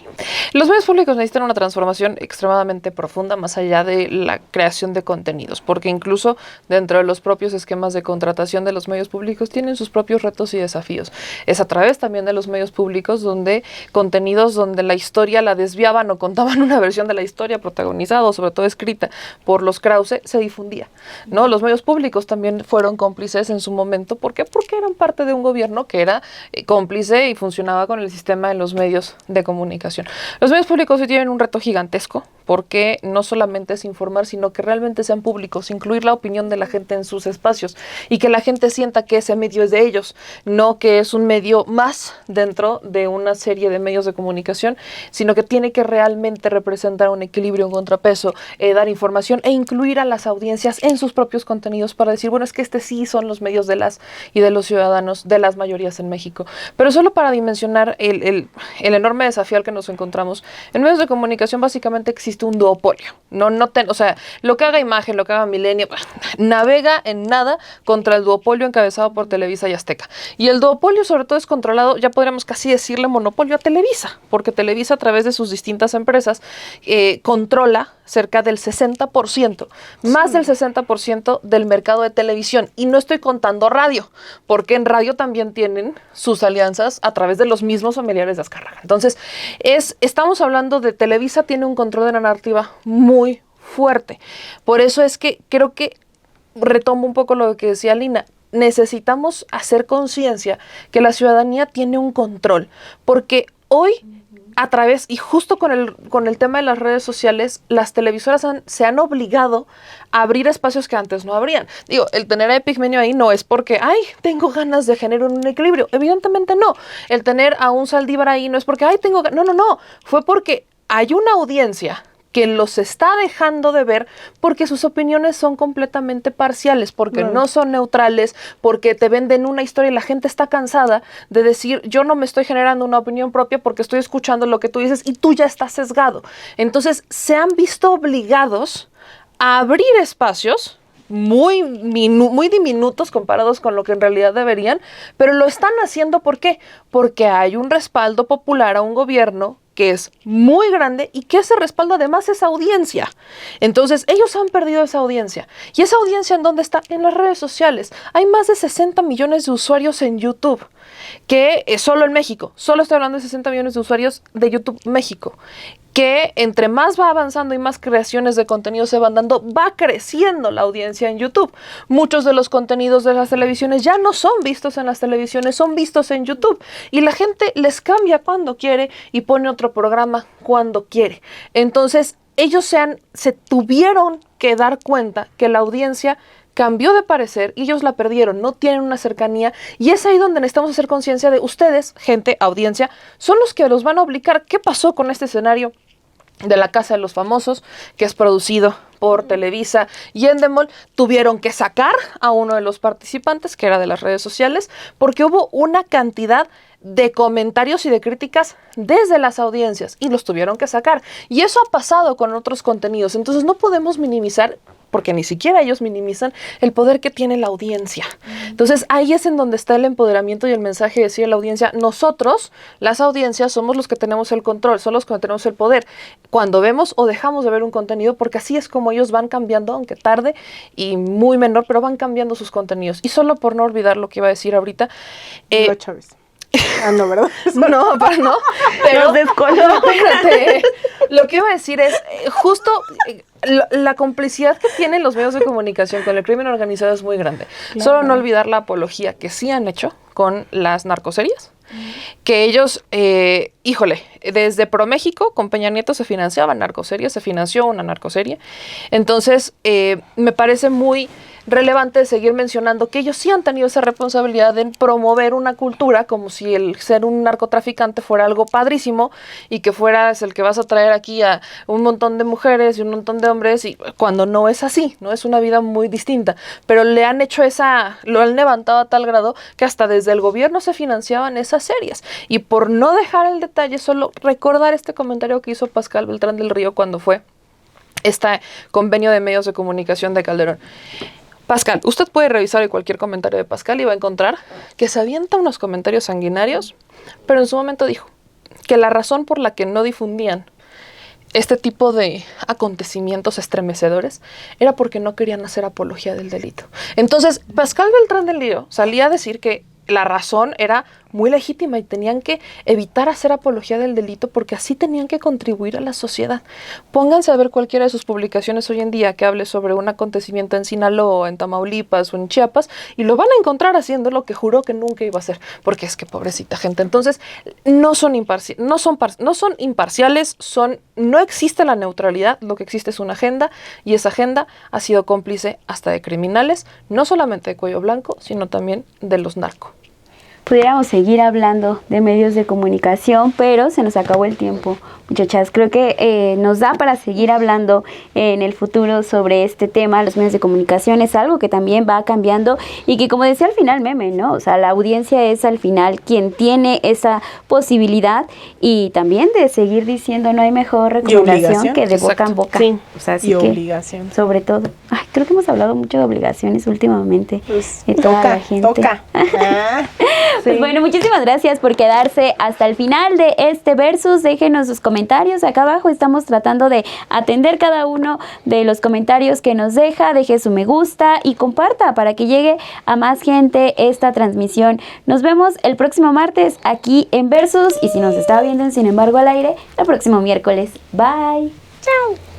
Los medios públicos necesitan una transformación extremadamente profunda más allá de la creación de contenidos, porque incluso dentro de los propios esquemas de contratación de los medios públicos tienen sus propios retos y desafíos. Es a través también de los medios públicos donde contenidos donde la historia la desviaban o contaban una versión de la historia protagonizada o sobre todo escrita por los Krause, se difundía, ¿no? Los medios públicos también fueron cómplices en su momento. ¿Por qué? Porque eran parte de un gobierno que era cómplice y funcionaba con el sistema de los medios de comunicación. Los medios públicos hoy tienen un reto gigantesco porque no solamente es informar, sino que realmente sean públicos, incluir la opinión de la gente en sus espacios y que la gente sienta que ese medio es de ellos, no que es un medio más dentro de una serie de medios de comunicación, sino que tiene que realmente representar un equilibrio, un contrapeso, dar información e incluir a las audiencias en sus propios contenidos para decir, bueno, es que sí son los medios de las y de los ciudadanos, de las mayorías en México. Pero solo para dimensionar el enorme desafío al que nos encontramos, en medios de comunicación básicamente existe un duopolio. O sea, lo que haga Imagen, lo que haga Milenio, navega en nada contra el duopolio encabezado por Televisa y Azteca. Y el duopolio sobre todo es controlado, ya podríamos casi decirle monopolio a Televisa, porque Televisa a través de sus distintas empresas controla cerca del 60%, más del 60% del mercado de televisión. Y no estoy contando radio, porque en radio también tienen sus alianzas a través de los mismos familiares de Azcárraga. Entonces, estamos hablando de Televisa tiene un control de la narrativa muy fuerte. Por eso es que creo que retomo un poco lo que decía Lina. Necesitamos hacer conciencia que la ciudadanía tiene un control, porque hoy a través, y justo con el tema de las redes sociales, las televisoras se han obligado a abrir espacios que antes no abrían. Digo, el tener a Epigmenio ahí no es porque, tengo ganas de generar un equilibrio. Evidentemente no. El tener a un Saldívar ahí no es porque, no. Fue porque hay una audiencia que los está dejando de ver porque sus opiniones son completamente parciales, porque no son neutrales, porque te venden una historia y la gente está cansada de decir, yo no me estoy generando una opinión propia porque estoy escuchando lo que tú dices y tú ya estás sesgado. Entonces, se han visto obligados a abrir espacios muy diminutos comparados con lo que en realidad deberían, pero lo están haciendo ¿por qué? Porque hay un respaldo popular a un gobierno que es muy grande y que ese respaldo además es audiencia. Entonces, ellos han perdido esa audiencia. ¿Y esa audiencia en dónde está? En las redes sociales. Hay más de 60 millones de usuarios en YouTube, que solo en México. Solo estoy hablando de 60 millones de usuarios de YouTube México, que entre más va avanzando y más creaciones de contenido se van dando, va creciendo la audiencia en YouTube. Muchos de los contenidos de las televisiones ya no son vistos en las televisiones, son vistos en YouTube. Y la gente les cambia cuando quiere y pone otro programa cuando quiere. Entonces, ellos se tuvieron que dar cuenta que la audiencia cambió de parecer y ellos la perdieron, no tienen una cercanía, y es ahí donde necesitamos hacer conciencia de ustedes, gente, audiencia, son los que los van a obligar. ¿Qué pasó con este escenario de La Casa de los Famosos, que es producido por Televisa y Endemol? Tuvieron que sacar a uno de los participantes, que era de las redes sociales, porque hubo una cantidad de comentarios y de críticas desde las audiencias y los tuvieron que sacar. Y eso ha pasado con otros contenidos. Entonces no podemos minimizar, porque ni siquiera ellos minimizan el poder que tiene la audiencia. Entonces ahí es en donde está el empoderamiento y el mensaje de decir a la audiencia, nosotros, las audiencias, somos los que tenemos el control, somos los que tenemos el poder cuando vemos o dejamos de ver un contenido, porque así es como ellos van cambiando, aunque tarde y muy menor, pero van cambiando sus contenidos. Y solo por no olvidar lo que iba a decir ahorita, Chávez. No, ¿verdad? No, pero lo que iba a decir es justo la complicidad que tienen los medios de comunicación con el crimen organizado es muy grande. Claro. Solo no olvidar la apología que sí han hecho con las narcoseries, que ellos, desde ProMéxico, con Peña Nieto se financiaban narcoseries, se financió una narcoserie. Entonces, me parece muy relevante seguir mencionando que ellos sí han tenido esa responsabilidad de promover una cultura como si el ser un narcotraficante fuera algo padrísimo y que fueras el que vas a traer aquí a un montón de mujeres y un montón de hombres, y cuando no es así, no es una vida muy distinta, pero le han hecho lo han levantado a tal grado que hasta desde el gobierno se financiaban esas series. Y por no dejar el detalle, solo recordar este comentario que hizo Pascal Beltrán del Río cuando fue este convenio de medios de comunicación de Calderón. Pascal, usted puede revisar cualquier comentario de Pascal y va a encontrar que se avienta unos comentarios sanguinarios, pero en su momento dijo que la razón por la que no difundían este tipo de acontecimientos estremecedores era porque no querían hacer apología del delito. Entonces, Pascal Beltrán del Río salía a decir que la razón era muy legítima y tenían que evitar hacer apología del delito porque así tenían que contribuir a la sociedad. Pónganse a ver cualquiera de sus publicaciones hoy en día que hable sobre un acontecimiento en Sinaloa, en Tamaulipas o en Chiapas y lo van a encontrar haciendo lo que juró que nunca iba a hacer, porque es que pobrecita gente. Entonces, no son imparciales, no existe la neutralidad, lo que existe es una agenda y esa agenda ha sido cómplice hasta de criminales, no solamente de cuello blanco, sino también de los narcos. Pudiéramos seguir hablando de medios de comunicación, pero se nos acabó el tiempo, muchachas. Creo que nos da para seguir hablando en el futuro sobre este tema. Los medios de comunicación es algo que también va cambiando y que, como decía al final Meme, ¿no? O sea, la audiencia es al final quien tiene esa posibilidad y también de seguir diciendo no hay mejor recomendación que de boca en boca. Sí. O sea, así Y que, obligación. sobre todo. Ay, creo que hemos hablado mucho de obligaciones últimamente. Pues, de toda la gente. toca. Pues bueno, muchísimas gracias por quedarse hasta el final de este Versus. Déjenos sus comentarios acá abajo. Estamos tratando de atender cada uno de los comentarios que nos deja. Deje su me gusta y comparta para que llegue a más gente esta transmisión. Nos vemos el próximo martes aquí en Versus y si nos está viendo en Sin embargo al aire, el próximo miércoles. Bye. Chao.